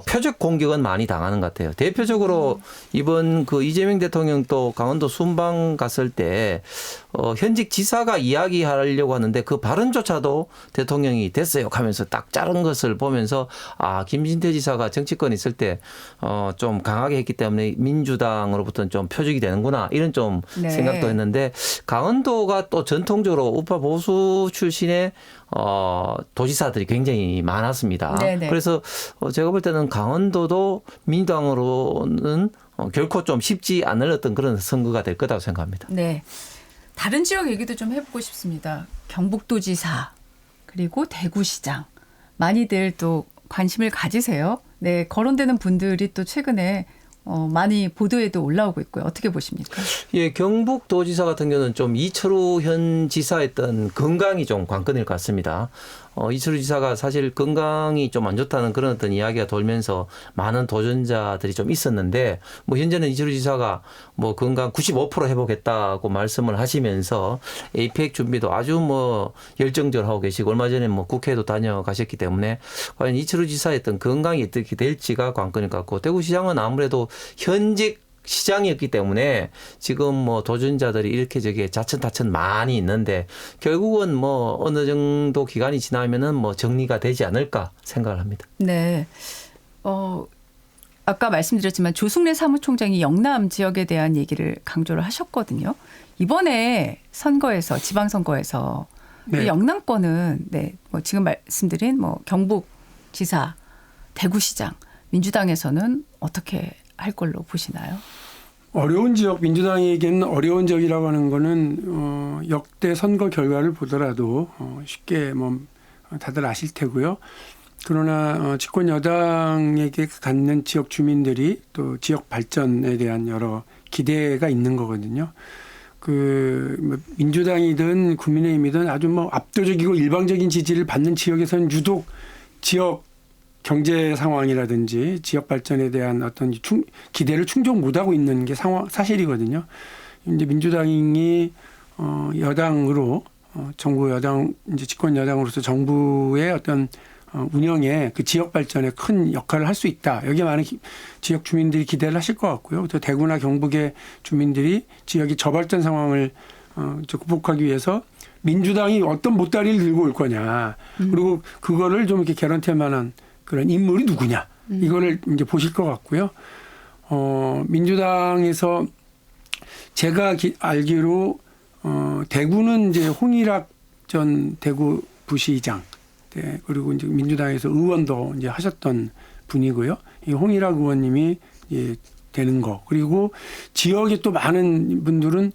표적 공격은 많이 당하는 것 같아요. 대표적으로 이번 그 이재명 대통령 또 강원도 순방 갔을 때 현직 지사가 이야기하려고 하는데 그 발언조차도 대통령이 됐어요 하면서 딱 자른 것을 보면서 아 김진태 지사가 정치권에 있을 때 좀 강하게 했기 때문에 민주당으로부터는 좀 표적이 되는구나 이런 좀 네. 생각도 했는데 강원도가 또 전통적으로 우파 보수 출신의 도지사들이 굉장히 많았습니다. 네네. 그래서 제가 볼 때는 강원도도 민주당으로는 결코 좀 쉽지 않을 어떤 그런 선거가 될 거라고 생각합니다. 네. 다른 지역 얘기도 좀 해보고 싶습니다. 경북도지사 그리고 대구시장 많이들 또 관심을 가지세요. 네, 거론되는 분들이 또 최근에 많이 보도에도 올라오고 있고요. 어떻게 보십니까? 예, 경북도지사 같은 경우는 좀 이철우 현 지사였던 건강이 좀 관건일 것 같습니다. 이철우 지사가 사실 건강이 좀 안 좋다는 그런 어떤 이야기가 돌면서 많은 도전자들이 좀 있었는데 뭐 현재는 이철우 지사가 뭐 건강 95% 회복했다고 말씀을 하시면서 에이펙 준비도 아주 뭐 열정적으로 하고 계시고 얼마 전에 뭐 국회에도 다녀가셨기 때문에 과연 이철우 지사의 어떤 건강이 어떻게 될지가 관건일 것 같고 대구시장은 아무래도 현직 시장이었기 때문에 지금 뭐 도전자들이 이렇게 저게 자천타천 많이 있는데 결국은 뭐 어느 정도 기간이 지나면은 뭐 정리가 되지 않을까 생각을 합니다. 네. 아까 말씀드렸지만 조승래 사무총장이 영남 지역에 대한 얘기를 강조를 하셨거든요. 이번에 선거에서 지방선거에서 네. 이 영남권은 네, 뭐 지금 말씀드린 뭐 경북지사, 대구시장, 민주당에서는 어떻게 할 걸로 보시나요? 어려운 지역 민주당에게는 어려운 지역이라고 하는 거는 역대 선거 결과를 보더라도 쉽게 뭐 다들 아실 테고요. 그러나 집권 여당에게 갖는 지역 주민들이 또 지역 발전에 대한 여러 기대가 있는 거거든요. 그 민주당이든 국민의힘이든 아주 뭐 압도적이고 일방적인 지지를 받는 지역에서는 유독 지역 경제 상황이라든지 지역 발전에 대한 어떤 기대를 충족 못하고 있는 게 사실이거든요. 이제 민주당이 여당으로 정부 여당 이제 집권 여당으로서 정부의 어떤 운영에 그 지역 발전에 큰 역할을 할 수 있다. 여기에 많은 지역 주민들이 기대를 하실 것 같고요. 또 대구나 경북의 주민들이 지역의 저발전 상황을 극복하기 위해서 민주당이 어떤 보따리를 들고 올 거냐. 그리고 그거를 좀 이렇게 개런티할 만한 그런 인물이 누구냐. 이거를 이제 보실 것 같고요. 민주당에서 제가 알기로 대구는 이제 홍일학 전 대구 부시장, 네, 그리고 이제 민주당에서 의원도 이제 하셨던 분이고요. 이 홍일학 의원님이 예, 되는 거. 그리고 지역에 또 많은 분들은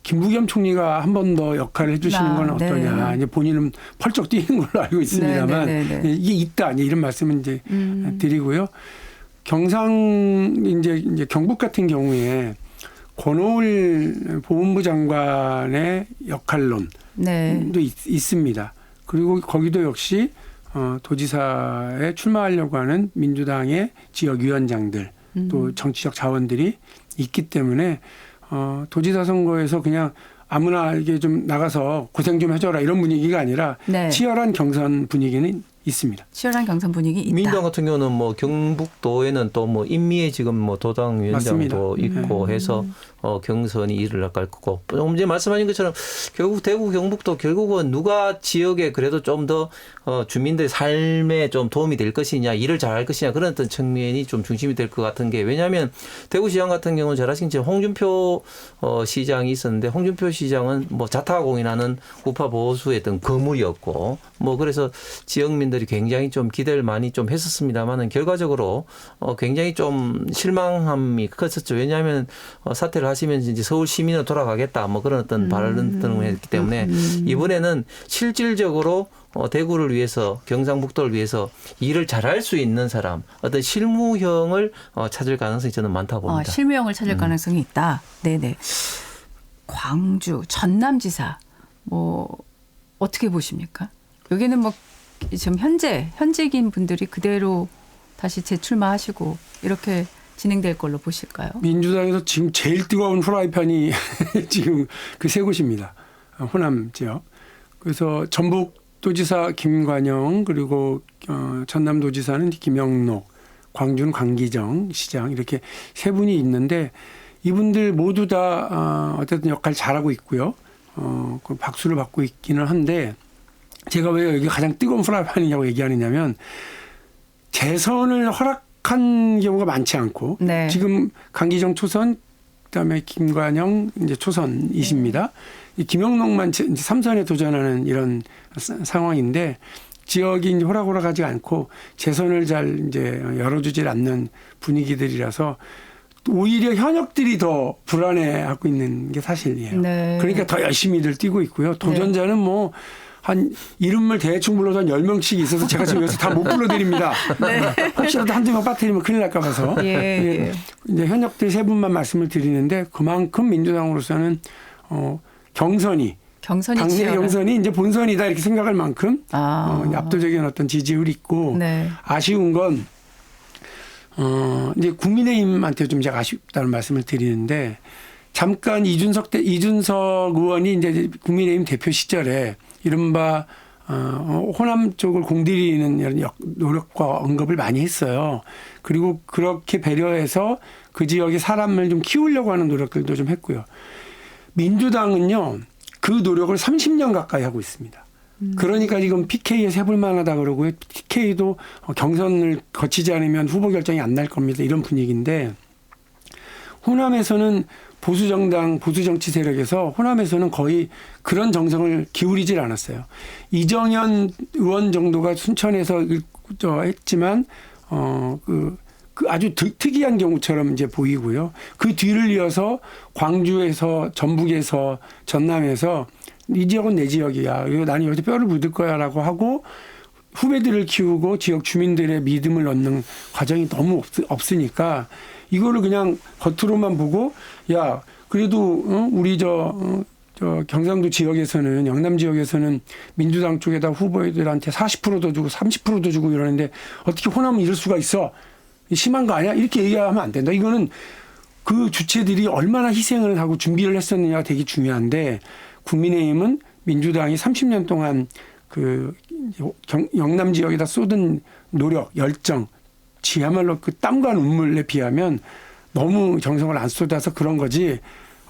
김부겸 총리가 한 번 더 역할을 해주시는 건 어떠냐. 네. 이제 본인은 펄쩍 뛰는 걸로 알고 있습니다만 네. 이게 있다. 이런 말씀을 이제 드리고요. 경상 이제 경북 같은 경우에 권오을 보훈부 장관의 역할론도 네. 있습니다. 그리고 거기도 역시 도지사에 출마하려고 하는 민주당의 지역위원장들 또 정치적 자원들이 있기 때문에 도지사 선거에서 그냥 아무나 이게 좀 나가서 고생 좀 해줘라 이런 분위기가 아니라 네. 치열한 경선 분위기는 있습니다. 치열한 경선 분위기 있다. 민주당 같은 경우는 뭐 경북도에는 또 뭐 인미의 지금 뭐 도당 위원장도 맞습니다. 있고 해서 경선이 일을 갈 거고 조금 전에 말씀하신 것처럼 결국 대구 경북도 결국은 누가 지역에 그래도 좀 더 주민들의 삶에 좀 도움이 될 것이냐 일을 잘할 것이냐 그런 어떤 측면이 좀 중심이 될 것 같은 게 왜냐하면 대구시장 같은 경우는 잘 아시겠지만 홍준표 시장이 있었는데 홍준표 시장은 뭐 자타공인하는 우파 보수의 어떤 거물이었고 뭐 그래서 지역민들 국민들이 굉장히 좀 기대를 많이 좀 했었습니다만은 결과적으로 굉장히 좀 실망함이 컸었죠. 왜냐하면 사퇴를 하시면 이제 서울 시민으로 돌아가겠다 뭐 그런 어떤 발언 등을 했기 때문에 이번에는 실질적으로 대구를 위해서 경상북도를 위해서 일을 잘할 수 있는 사람 어떤 실무형을 찾을 가능성이 저는 많다고 봅니다. 실무형을 찾을 가능성이 있다. 네네. 광주 전남지사 뭐 어떻게 보십니까? 여기는 뭐 지금 현직인 분들이 그대로 다시 재출마하시고 이렇게 진행될 걸로 보실까요? 민주당에서 지금 제일 뜨거운 후라이팬이 지금 그 세 곳입니다. 호남 지역. 그래서 전북도지사 김관영 그리고 전남도지사는 김영록, 광주는 강기정 시장 이렇게 세 분이 있는데 이분들 모두 다 어쨌든 역할 잘하고 있고요. 그 박수를 받고 있기는 한데 제가 왜 여기 가장 뜨거운 프라이팬이냐고 얘기하느냐면 재선을 허락한 경우가 많지 않고 네. 지금 강기정 초선 그다음에 김관영 이제 초선이십니다. 이 김영록만 이제 3선에 도전하는 이런 상황인데 지역이 이제 호락호락하지 않고 재선을 잘 이제 열어주질 않는 분위기들이라서 오히려 현역들이 더 불안해하고 있는 게 사실이에요. 네. 그러니까 더 열심히들 뛰고 있고요. 도전자는 뭐 한 이름을 대충 불러도 한 10명씩 있어서 제가 지금 여기서 다 못 불러드립니다. 혹시라도 한두 명 빠뜨리면 큰일 날까 봐서. 예. 이제 현역들 세 분만 말씀을 드리는데 그만큼 민주당으로서는 경선이 당내 치열한. 경선이 이제 본선이다 이렇게 생각할 만큼 압도적인 어떤 지지율이 있고 네. 아쉬운 건 이제 국민의힘한테 좀 제가 아쉽다는 말씀을 드리는데 잠깐 이준석 의원이 이제 국민의힘 대표 시절에 이른바 호남 쪽을 공들이는 이런 노력과 언급을 많이 했어요. 그리고 그렇게 배려해서 그 지역의 사람을 좀 키우려고 하는 노력들도 좀 했고요. 민주당은요 그 노력을 30년 가까이 하고 있습니다. 그러니까 지금 PK에서 해볼 만하다 그러고요. PK도 경선을 거치지 않으면 후보 결정이 안 날 겁니다. 이런 분위기인데 호남에서는 보수정당, 보수정치 세력에서 호남에서는 거의 그런 정성을 기울이질 않았어요. 이정현 의원 정도가 순천에서 했지만 그 아주 특이한 경우처럼 이제 보이고요. 그 뒤를 이어서 광주에서 전북에서 전남에서 이 지역은 내 지역이야. 그리고 나는 여기서 뼈를 묻을 거야라고 하고 후배들을 키우고 지역 주민들의 믿음을 얻는 과정이 너무 없으니까 이거를 그냥 겉으로만 보고 야 그래도 우리 저 경상도 지역에서는 영남 지역에서는 민주당 쪽에다 후보들한테 40%도 주고 30%도 주고 이러는데 어떻게 호남은 이럴 수가 있어? 심한 거 아니야? 이렇게 얘기하면 안 된다. 이거는 그 주체들이 얼마나 희생을 하고 준비를 했었느냐가 되게 중요한데 국민의힘은 민주당이 30년 동안 그 영남 지역에다 쏟은 노력, 열정, 지야말로 그 땀과 눈물에 비하면 너무 정성을 안 쏟아서 그런 거지.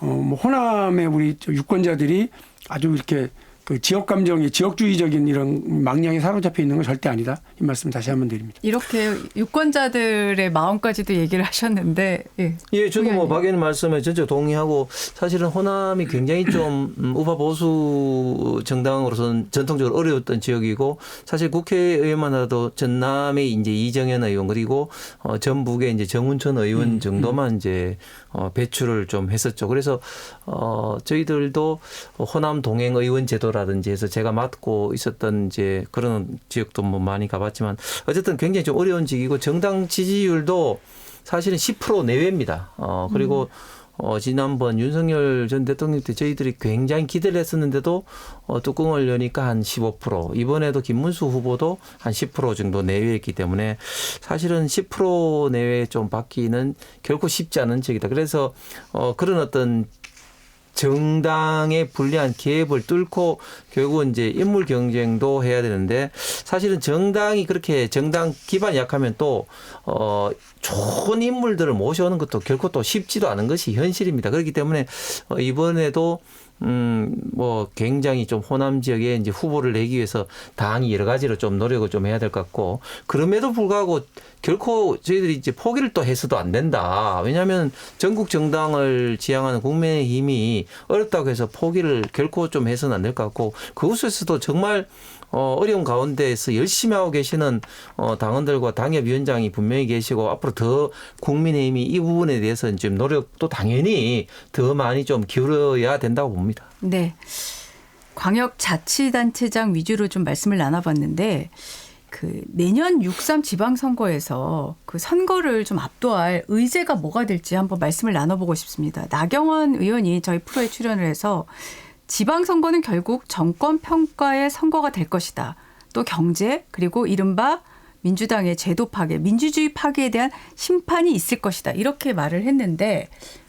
뭐 호남의 우리 유권자들이 아주 이렇게 그 지역 감정이 지역주의적인 이런 망령에 사로잡혀 있는 건 절대 아니다. 이 말씀 다시 한번 드립니다. 이렇게 유권자들의 마음까지도 얘기를 하셨는데 예, 저도 뭐 박 의원 말씀에 전혀 동의하고 사실은 호남이 굉장히 좀 우파 보수 정당으로서는 전통적으로 어려웠던 지역이고 사실 국회의원만 하도 전남의 이제 이정현 의원 그리고 전북의 이제 정운천 의원 정도만 이제 배출을 좀 했었죠. 그래서 저희들도 호남 동행 의원 제도라든지 해서 제가 맡고 있었던 이제 그런 지역도 뭐 많이 가봤지만 어쨌든 굉장히 좀 어려운 지역이고 정당 지지율도 사실은 10% 내외입니다. 그리고 지난번 윤석열 전 대통령 때 저희들이 굉장히 기대를 했었는데도 뚜껑을 여니까 한 15%. 이번에도 김문수 후보도 한 10% 정도 내외였기 때문에 사실은 10% 내외 좀 받기는 결코 쉽지 않은 지역이다. 그래서 그런 어떤 정당의 불리한 갭을 뚫고 결국은 이제 인물 경쟁도 해야 되는데 사실은 정당이 그렇게 정당 기반이 약하면 또 좋은 인물들을 모셔오는 것도 결코 또 쉽지도 않은 것이 현실입니다. 그렇기 때문에 이번에도 뭐 굉장히 좀 호남 지역에 이제 후보를 내기 위해서 당이 여러 가지로 좀 노력을 좀 해야 될 것 같고 그럼에도 불구하고 결코 저희들이 이제 포기를 또 해서도 안 된다. 왜냐하면 전국 정당을 지향하는 국민의힘이 어렵다고 해서 포기를 결코 좀 해서는 안 될 것 같고 그곳에서도 정말 어려운 가운데에서 열심히 하고 계시는 당원들과 당협위원장이 분명히 계시고 앞으로 더 국민의힘이 이 부분에 대해서 좀 노력도 당연히 더 많이 좀 기울여야 된다고 봅니다. 네. 광역자치단체장 위주로 좀 말씀을 나눠봤는데 그 내년 6.3 지방선거에서 그 선거를 좀 압도할 의제가 뭐가 될지 한번 말씀을 나눠보고 싶습니다. 나경원 의원이 저희 프로에 출연을 해서 지방선거는 결국 정권평가의 선거가 될 것이다. 또 경제 그리고 이른바 민주당의 제도 파괴, 민주주의 파괴에 대한 심판이 있을 것이다. 이렇게 말을 했는데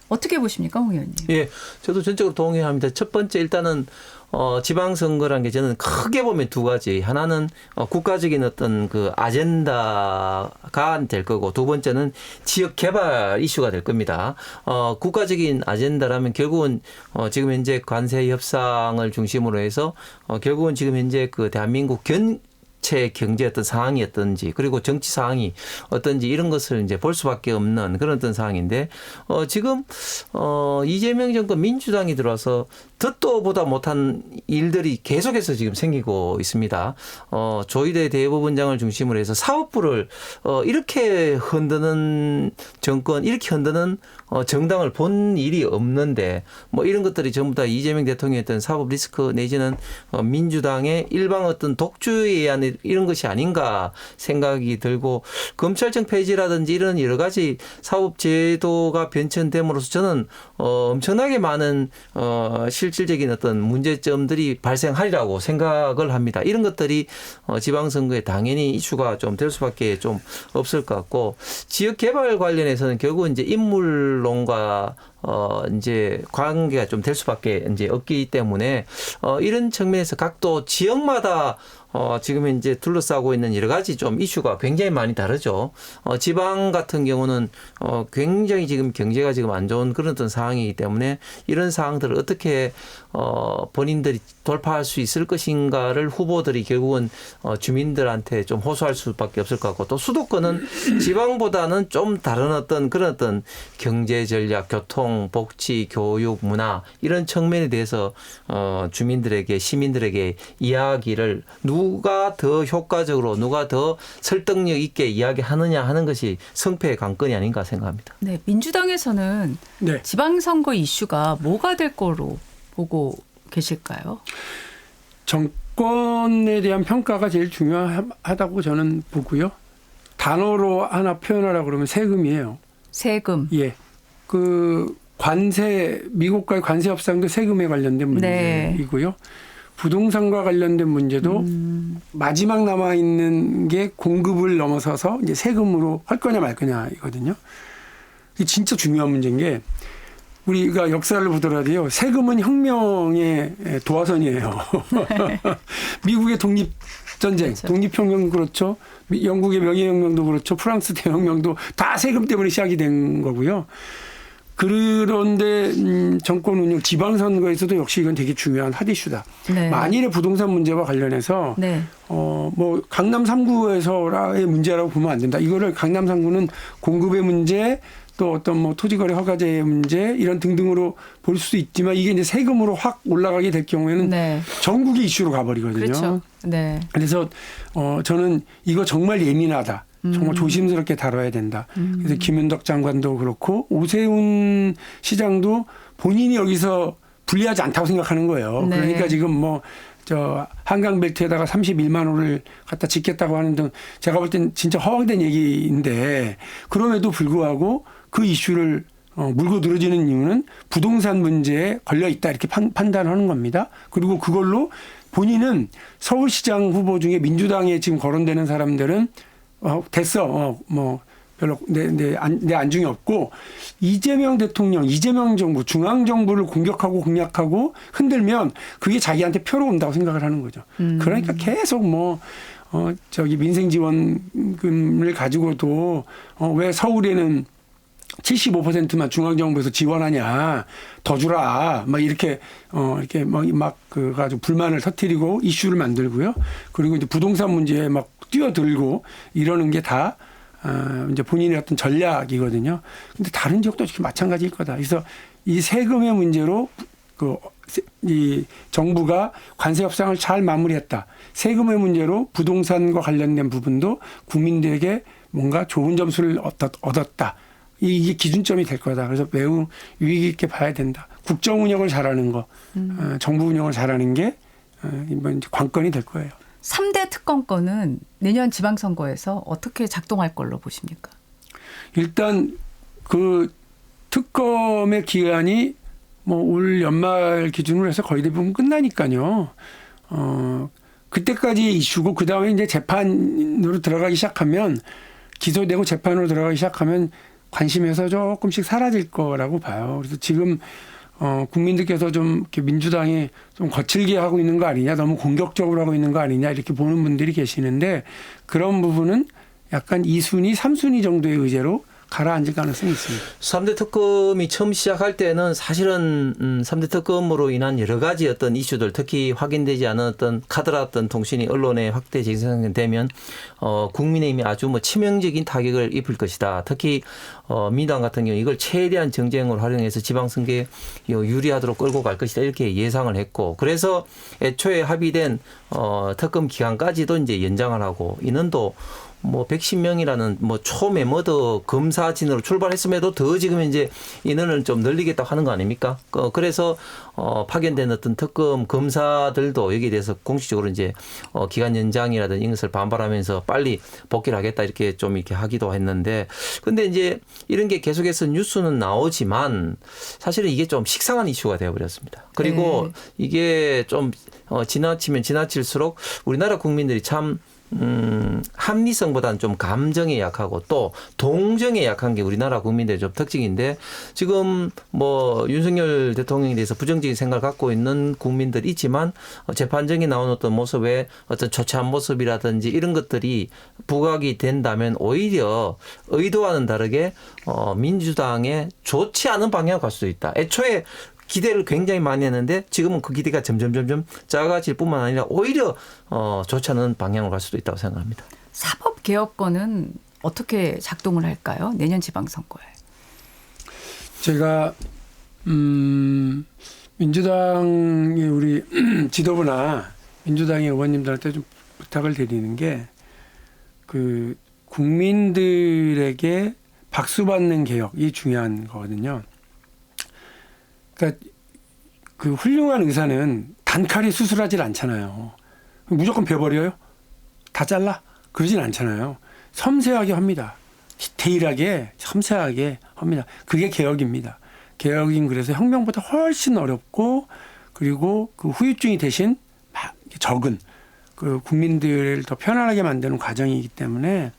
어떻게 보십니까, 홍 의원님? 예, 저도 전적으로 동의합니다. 첫 번째 일단은 지방선거라는 게 저는 크게 보면 두 가지. 하나는 국가적인 어떤 그 아젠다가 될 거고 두 번째는 지역 개발 이슈가 될 겁니다. 국가적인 아젠다라면 결국은 지금 현재 관세 협상을 중심으로 해서 결국은 지금 현재 그 대한민국 전체 경제 어떤 상황이 어떤지 그리고 정치 상황이 어떤지 이런 것을 이제 볼 수밖에 없는 그런 어떤 상황인데 지금 이재명 정권 민주당이 들어와서 듣도 보다 못한 일들이 계속해서 지금 생기고 있습니다. 조희대 대법원장을 중심으로 해서 사법부를 이렇게 흔드는 정권, 이렇게 흔드는 정당을 본 일이 없는데 뭐 이런 것들이 전부 다 이재명 대통령의 어떤 사법 리스크 내지는 민주당의 일방 어떤 독주에 의한 이런 것이 아닌가 생각이 들고 검찰청 폐지라든지 이런 여러 가지 사법 제도가 변천됨으로써 저는 엄청나게 많은 실질적인 어떤 문제점들이 발생하리라고 생각을 합니다. 이런 것들이 지방선거에 당연히 이슈가 좀 될 수밖에 좀 없을 것 같고 지역 개발 관련해서는 결국 이제 인물론과 이제 관계가 좀 될 수밖에 이제 없기 때문에 이런 측면에서 각도 지역마다 지금 이제 둘러싸고 있는 여러 가지 좀 이슈가 굉장히 많이 다르죠. 지방 같은 경우는 굉장히 지금 경제가 지금 안 좋은 그런 어떤 상황이기 때문에 이런 상황들을 어떻게 본인들이 돌파할 수 있을 것인가를 후보들이 결국은 주민들한테 좀 호소할 수밖에 없을 것 같고 또 수도권은 지방보다는 좀 다른 어떤 그런 어떤 경제 전략, 교통, 복지, 교육, 문화 이런 측면에 대해서 주민들에게 시민들에게 이야기를 누가 더 효과적으로 누가 더 설득력 있게 이야기하느냐 하는 것이 승패의 관건이 아닌가 생각합니다. 네, 민주당에서는 네. 지방선거 이슈가 뭐가 될 거로 보고 계실까요? 정권에 대한 평가가 제일 중요하다고 저는 보고요. 단어로 하나 표현하라 그러면 세금이에요. 세금. 예. 그 관세 미국과의 관세 협상도 세금에 관련된 문제이고요. 부동산과 관련된 문제도 마지막 남아 있는 게 공급을 넘어서서 이제 세금으로 할 거냐 말 거냐이거든요. 이게 진짜 중요한 문제인 게 우리가 역사를 보더라도요. 세금은 혁명의 도화선이에요. 미국의 독립전쟁, 그렇죠. 독립혁명 그렇죠. 영국의 명예혁명도 그렇죠. 프랑스 대혁명도 다 세금 때문에 시작이 된 거고요. 그런데 정권 운영, 지방선거에서도 역시 이건 되게 중요한 핫 이슈다. 네. 만일의 부동산 문제와 관련해서 네. 뭐 강남 3구에서의 문제라고 보면 안 된다. 이거를 강남 3구는 공급의 문제 또 어떤 뭐 토지거래 허가제의 문제 이런 등등으로 볼 수도 있지만 이게 이제 세금으로 확 올라가게 될 경우에는 네. 전국의 이슈로 가버리거든요. 그렇죠. 네. 그래서 저는 이거 정말 예민하다. 정말 조심스럽게 다뤄야 된다. 그래서 김윤덕 장관도 그렇고 오세훈 시장도 본인이 여기서 불리하지 않다고 생각하는 거예요. 네. 그러니까 지금 뭐 한강벨트에다가 31만 호를 갖다 짓겠다고 하는 등 제가 볼 땐 진짜 허황된 얘기인데 그럼에도 불구하고 그 이슈를 물고 늘어지는 이유는 부동산 문제에 걸려 있다 이렇게 판단하는 겁니다. 그리고 그걸로 본인은 서울시장 후보 중에 민주당에 지금 거론되는 사람들은 됐어. 뭐 별로 내 안중이 없고 이재명 대통령, 이재명 정부, 중앙 정부를 공격하고 공략하고 흔들면 그게 자기한테 표로 온다고 생각을 하는 거죠. 그러니까 계속 민생 지원금을 가지고도 왜 서울에는 75%만 중앙정부에서 지원하냐, 더 주라, 막 이렇게 그 가지고 불만을 터뜨리고 이슈를 만들고요. 그리고 이제 부동산 문제에 막 뛰어들고 이러는 게 다 이제 본인의 어떤 전략이거든요. 근데 다른 지역도 마찬가지일 거다. 그래서 이 세금의 문제로 이 정부가 관세 협상을 잘 마무리했다. 세금의 문제로 부동산과 관련된 부분도 국민들에게 뭔가 좋은 점수를 얻었다. 이게 기준점이 될 거다. 그래서 매우 유익 있게 봐야 된다. 국정 운영을 잘하는 거, 정부 운영을 잘하는 게 이제 관건이 될 거예요. 3대 특검권은 내년 지방선거에서 어떻게 작동할 걸로 보십니까? 일단 그 특검의 기간이 뭐 올 연말 기준으로 해서 거의 대부분 끝나니까요. 그때까지 이슈고 그 다음에 이제 재판으로 들어가기 시작하면 기소되고 재판으로 들어가기 시작하면 관심에서 조금씩 사라질 거라고 봐요. 그래서 지금 국민들께서 좀 이렇게 민주당이 좀 거칠게 하고 있는 거 아니냐, 너무 공격적으로 하고 있는 거 아니냐 이렇게 보는 분들이 계시는데 그런 부분은 약간 2순위, 3순위 정도의 의제로 가라앉을 가능성이 있습니다. 3대 특검이 처음 시작할 때는 사실은 3대 특검으로 인한 여러 가지 어떤 이슈들, 특히 확인되지 않은 어떤 카드라 어떤 통신이 언론에 확대 재생되면 국민의힘이 아주 뭐 치명적인 타격을 입을 것이다. 특히 민주당 같은 경우 이걸 최대한 정쟁으로 활용해서 지방선거에 유리하도록 끌고 갈 것이다. 이렇게 예상을 했고, 그래서 애초에 합의된 특검 기간까지도 이제 연장을 하고 인원도 뭐 110명이라는 뭐 초메머더 검사진으로 출발했음에도 더 지금 이제 인원을 좀 늘리겠다고 하는 거 아닙니까? 그래서 파견된 어떤 특검 검사들도 여기에 대해서 공식적으로 이제 기간 연장이라든지 이런 것을 반발하면서 빨리 복귀를 하겠다 이렇게 좀 이렇게 하기도 했는데, 근데 이제 이런 게 계속해서 뉴스는 나오지만 사실은 이게 좀 식상한 이슈가 되어버렸습니다. 그리고 이게 좀 지나치면 지나칠수록 우리나라 국민들이 참 합리성보다는 좀 감정에 약하고 또 동정에 약한 게 우리나라 국민들의 좀 특징인데, 지금 뭐 윤석열 대통령에 대해서 부정적인 생각을 갖고 있는 국민들이 있지만 재판정에 나온 어떤 모습에 어떤 초췌한 모습이라든지 이런 것들이 부각이 된다면 오히려 의도와는 다르게 민주당에 좋지 않은 방향으로 갈 수도 있다. 애초에 기대를 굉장히 많이 했는데 지금은 그 기대가 점점 작아질 뿐만 아니라 오히려 좋지 않은 방향으로 갈 수도 있다고 생각합니다. 사법개혁권은 어떻게 작동을 할까요? 내년 지방선거에. 제가 민주당의 우리 지도부나 민주당의 의원님들한테 좀 부탁을 드리는 게 그 국민들에게 박수 받는 개혁이 중요한 거거든요. 그러니까 그 훌륭한 의사는 단칼에 수술하질 않잖아요. 무조건 베버려요? 다 잘라? 그러진 않잖아요. 섬세하게 합니다. 디테일하게 섬세하게 합니다. 그게 개혁입니다. 개혁인 그래서 혁명보다 훨씬 어렵고, 그리고 그 후유증이 대신 적은 그 국민들을 더 편안하게 만드는 과정이기 때문에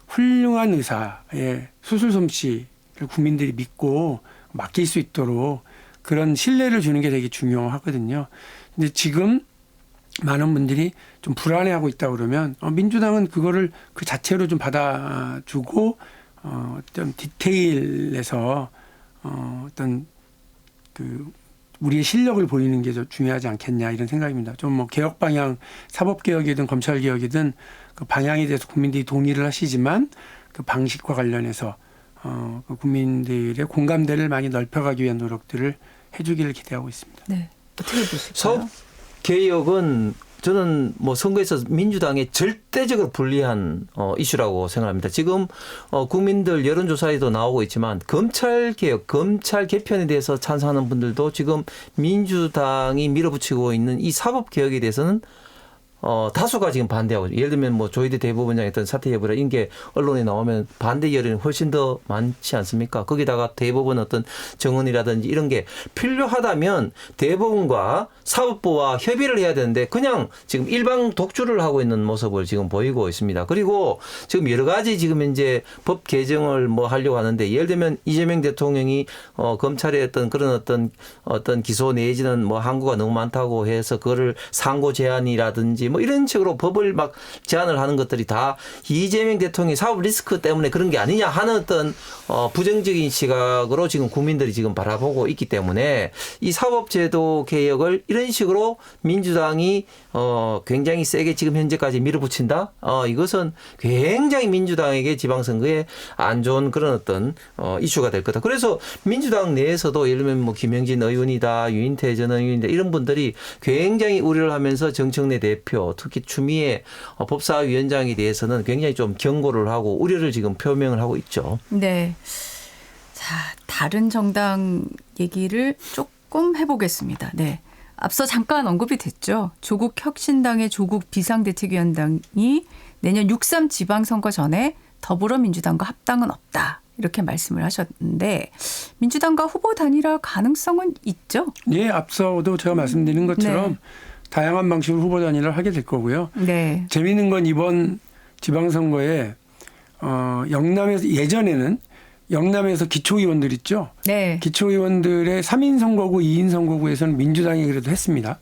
훌륭한 의사의 수술 솜씨를 국민들이 믿고 맡길 수 있도록 그런 신뢰를 주는 게 되게 중요하거든요. 근데 지금 많은 분들이 좀 불안해하고 있다 그러면 민주당은 그거를 그 자체로 좀 받아주고 어떤 디테일에서 어떤 그 우리의 실력을 보이는 게 좀 중요하지 않겠냐 이런 생각입니다. 좀 뭐 개혁 방향, 사법 개혁이든 검찰 개혁이든 그 방향에 대해서 국민들이 동의를 하시지만 그 방식과 관련해서 그 국민들의 공감대를 많이 넓혀가기 위한 노력들을 해주기를 기대하고 있습니다. 네, 어떻게 보실까요? 사법 개혁은 저는 뭐 선거에서 민주당에 절대적으로 불리한 이슈라고 생각합니다. 지금 국민들 여론조사에도 나오고 있지만 검찰 개혁, 검찰 개편에 대해서 찬성하는 분들도 지금 민주당이 밀어붙이고 있는 이 사법 개혁에 대해서는 다수가 지금 반대하고, 예를 들면 뭐 조희대 대법원장의 어떤 사퇴 여부라 이런 게 언론에 나오면 반대 여론이 훨씬 더 많지 않습니까? 거기다가 대법원 어떤 정언이라든지 이런 게 필요하다면 대법원과 사법부와 협의를 해야 되는데 그냥 지금 일방 독주를 하고 있는 모습을 지금 보이고 있습니다. 그리고 지금 여러 가지 지금 이제 법 개정을 뭐 하려고 하는데, 예를 들면 이재명 대통령이 검찰의 어떤 그런 어떤 기소 내지는 뭐 항구가 너무 많다고 해서 그거를 상고 제한이라든지 뭐 이런 식으로 법을 막 제안을 하는 것들이 다 이재명 대통령의 사법 리스크 때문에 그런 게 아니냐 하는 어떤 부정적인 시각으로 지금 국민들이 지금 바라보고 있기 때문에 이 사법제도 개혁을 이런 식으로 민주당이 굉장히 세게 지금 현재까지 밀어붙인다. 이것은 굉장히 민주당에게 지방선거에 안 좋은 그런 어떤 이슈가 될 거다. 그래서 민주당 내에서도 예를 들면 뭐 김영진 의원이다, 유인태 전 의원이다 이런 분들이 굉장히 우려를 하면서 정청래 대표, 특히 추미애 법사위원장에 대해서는 굉장히 좀 경고를 하고 우려를 지금 표명을 하고 있죠. 네. 자, 다른 정당 얘기를 조금 해보겠습니다. 네. 앞서 잠깐 언급이 됐죠. 조국 혁신당의 조국 비상대책위원장이 내년 6.3 지방선거 전에 더불어민주당과 합당은 없다. 이렇게 말씀을 하셨는데 민주당과 후보 단일화 가능성은 있죠? 예, 앞서도 제가 말씀드린 것처럼 네. 다양한 방식으로 후보 단일화를 하게 될 거고요. 네. 재미있는 건 이번 지방선거에 영남에서 예전에는 영남에서 기초의원들 있죠. 네. 기초의원들의 3인 선거구, 2인 선거구에서는 민주당이 그래도 했습니다.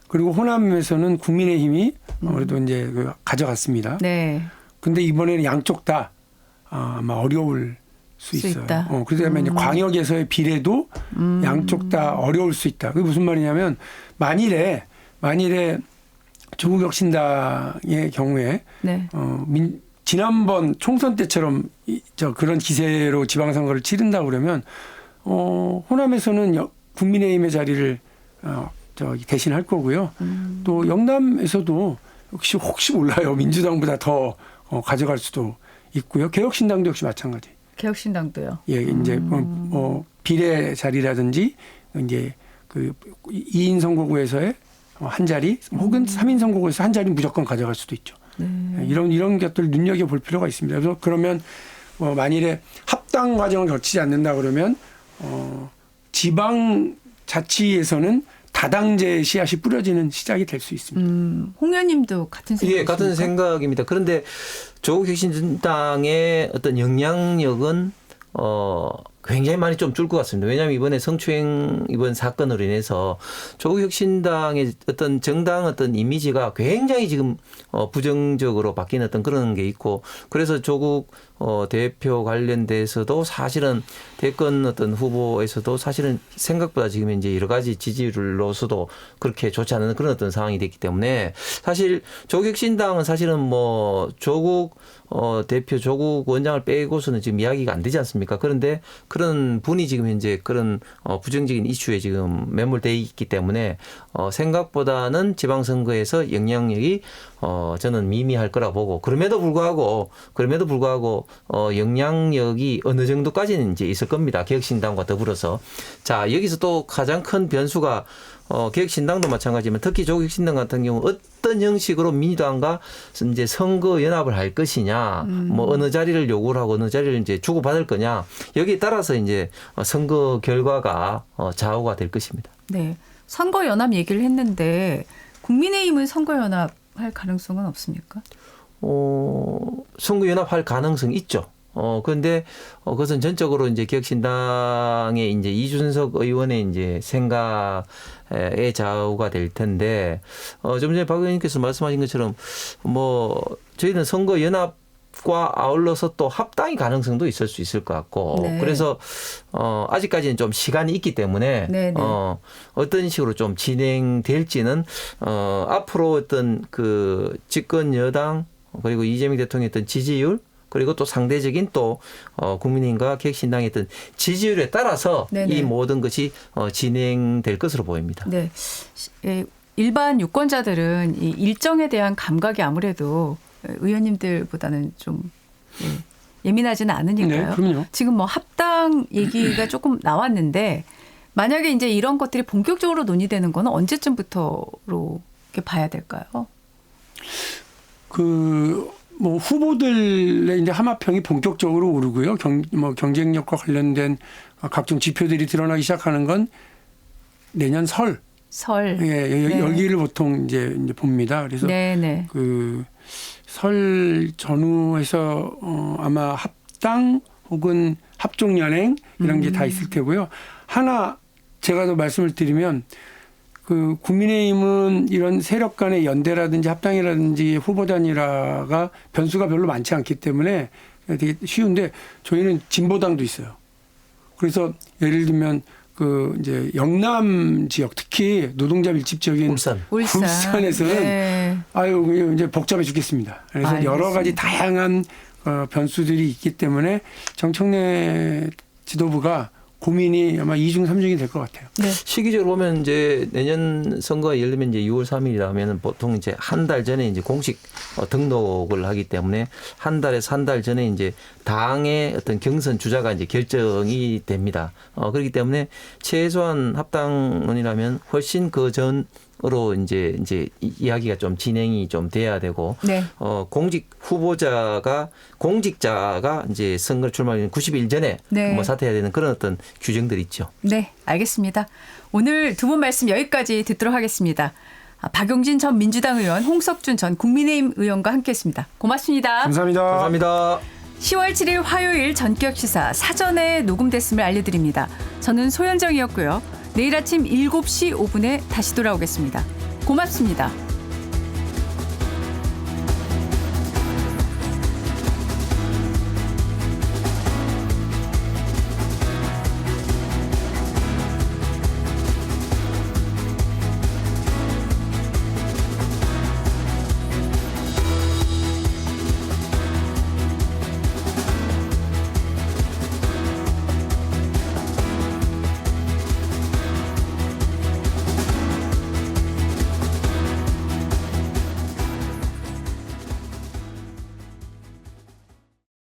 그리고 호남에서는 국민의힘이 그래도 이제 가져갔습니다. 네. 근데 이번에는 양쪽 다 아마 어려울 수 있어요. 있다. 그다음에 이제 광역에서의 비례도 양쪽 다 어려울 수 있다. 그게 무슨 말이냐면 만일에 조국혁신당의 경우에 네. 지난번 총선 때처럼 그런 기세로 지방선거를 치른다 그러면 호남에서는 국민의힘의 자리를 대신할 거고요. 또 영남에서도 혹시 몰라요. 민주당보다 더 가져갈 수도 있고요. 개혁신당도 역시 마찬가지. 개혁신당도요. 예, 이제 비례 자리라든지 이제 그 2인 선거구에서의 한 자리 혹은 3인 선거구에서 한 자리 무조건 가져갈 수도 있죠. 네. 이런 것들 눈여겨 볼 필요가 있습니다. 그래서 그러면 만일에 합당 과정을 거치지 않는다 그러면 지방 자치에서는 다당제 씨앗이 뿌려지는 시작이 될 수 있습니다. 홍 의원님도 같은 생각이십니까? 예, 같은 생각입니다. 그런데 조국 혁신당의 어떤 영향력은 굉장히 많이 좀 줄 것 같습니다. 왜냐하면 이번에 성추행 이번 사건으로 인해서 조국 혁신당의 어떤 정당 어떤 이미지가 굉장히 지금 부정적으로 바뀌는 어떤 그런 게 있고 그래서 조국 대표 관련돼서도 사실은 대권 어떤 후보에서도 사실은 생각보다 지금 이제 여러 가지 지지율로서도 그렇게 좋지 않은 그런 어떤 상황이 됐기 때문에 사실 조국 혁신당은 사실은 뭐 조국 대표 조국 원장을 빼고서는 지금 이야기가 안 되지 않습니까? 그런데 그런 분이 지금 현재 그런 부정적인 이슈에 지금 매몰돼 있기 때문에 생각보다는 지방선거에서 영향력이 저는 미미할 거라 보고 그럼에도 불구하고 영향력이 어느 정도까지는 이제 있을 겁니다. 개혁신당과 더불어서. 자, 여기서 또 가장 큰 변수가 개혁신당도 마찬가지지만 특히 조국혁신당 같은 경우 어떤 형식으로 민주당과 이제 선거 연합을 할 것이냐, 뭐 어느 자리를 요구를 하고 어느 자리를 이제 주고받을 거냐 여기에 따라서 이제 선거 결과가 좌우가 될 것입니다. 네, 선거 연합 얘기를 했는데 국민의힘은 선거 연합할 가능성은 없습니까? 선거 연합할 가능성이 있죠. 그런데 그것은 전적으로 이제 개혁신당의 이제 이준석 의원의 이제 생각에 좌우가 될 텐데, 좀 전에 박 의원님께서 말씀하신 것처럼 뭐 저희는 선거 연합과 아울러서 또 합당의 가능성도 있을 수 있을 것 같고, 네. 그래서 아직까지는 좀 시간이 있기 때문에 네, 네. 어떤 식으로 좀 진행될지는 앞으로 어떤 그 집권 여당 그리고 이재명 대통령의 어떤 지지율 그리고 또 상대적인 또 국민의힘과 개혁신당의 어떤 지지율에 따라서 네네. 이 모든 것이 진행될 것으로 보입니다. 네, 일반 유권자들은 이 일정에 대한 감각이 아무래도 의원님들보다는 좀 예민하지는 않으니까요. 네, 그럼요. 지금 뭐 합당 얘기가 조금 나왔는데 만약에 이제 이런 것들이 본격적으로 논의되는 거는 언제쯤부터로 이렇게 봐야 될까요? 뭐 후보들의 이제 함합형이 본격적으로 오르고요. 경쟁력과 관련된 각종 지표들이 드러나기 시작하는 건 내년 설. 예, 여기를 보통 이제 봅니다. 그래서 네네. 그 설 전후에서 아마 합당 혹은 합종연행 이런 게 다 있을 테고요. 하나 제가 더 말씀을 드리면 그 국민의힘은 이런 세력 간의 연대라든지 합당이라든지 후보 단일화가 변수가 별로 많지 않기 때문에 되게 쉬운데 저희는 진보당도 있어요. 그래서 예를 들면 그 이제 영남 지역 특히 노동자 밀집 지역인 울산. 울산에서는 네. 아유 이제 복잡해 죽겠습니다. 그래서 알겠습니다. 여러 가지 다양한 변수들이 있기 때문에 정청래 지도부가 고민이 아마 2중 3중이 될 것 같아요. 네. 시기적으로 보면 이제 내년 선거가 예를 들면 이제 6월 3일이라면 보통 이제 한 달 전에 이제 공식 등록을 하기 때문에 한 달에서 한 달 전에 이제 당의 어떤 경선 주자가 이제 결정이 됩니다. 그렇기 때문에 최소한 합당론이라면 훨씬 그 전으로 이제 이야기가 좀 진행이 좀 돼야 되고 네. 공직자가 이제 선거 출마하는 90일 전에 네. 뭐 사퇴해야 되는 그런 어떤 규정들이 있죠. 네, 알겠습니다. 오늘 두 분 말씀 여기까지 듣도록 하겠습니다. 박용진 전 민주당 의원, 홍석준 전 국민의힘 의원과 함께했습니다. 고맙습니다. 감사합니다. 감사합니다. 10월 7일 화요일 전격 시사 사전에 녹음됐음을 알려드립니다. 저는 소현정이었고요. 내일 아침 7시 5분에 다시 돌아오겠습니다. 고맙습니다.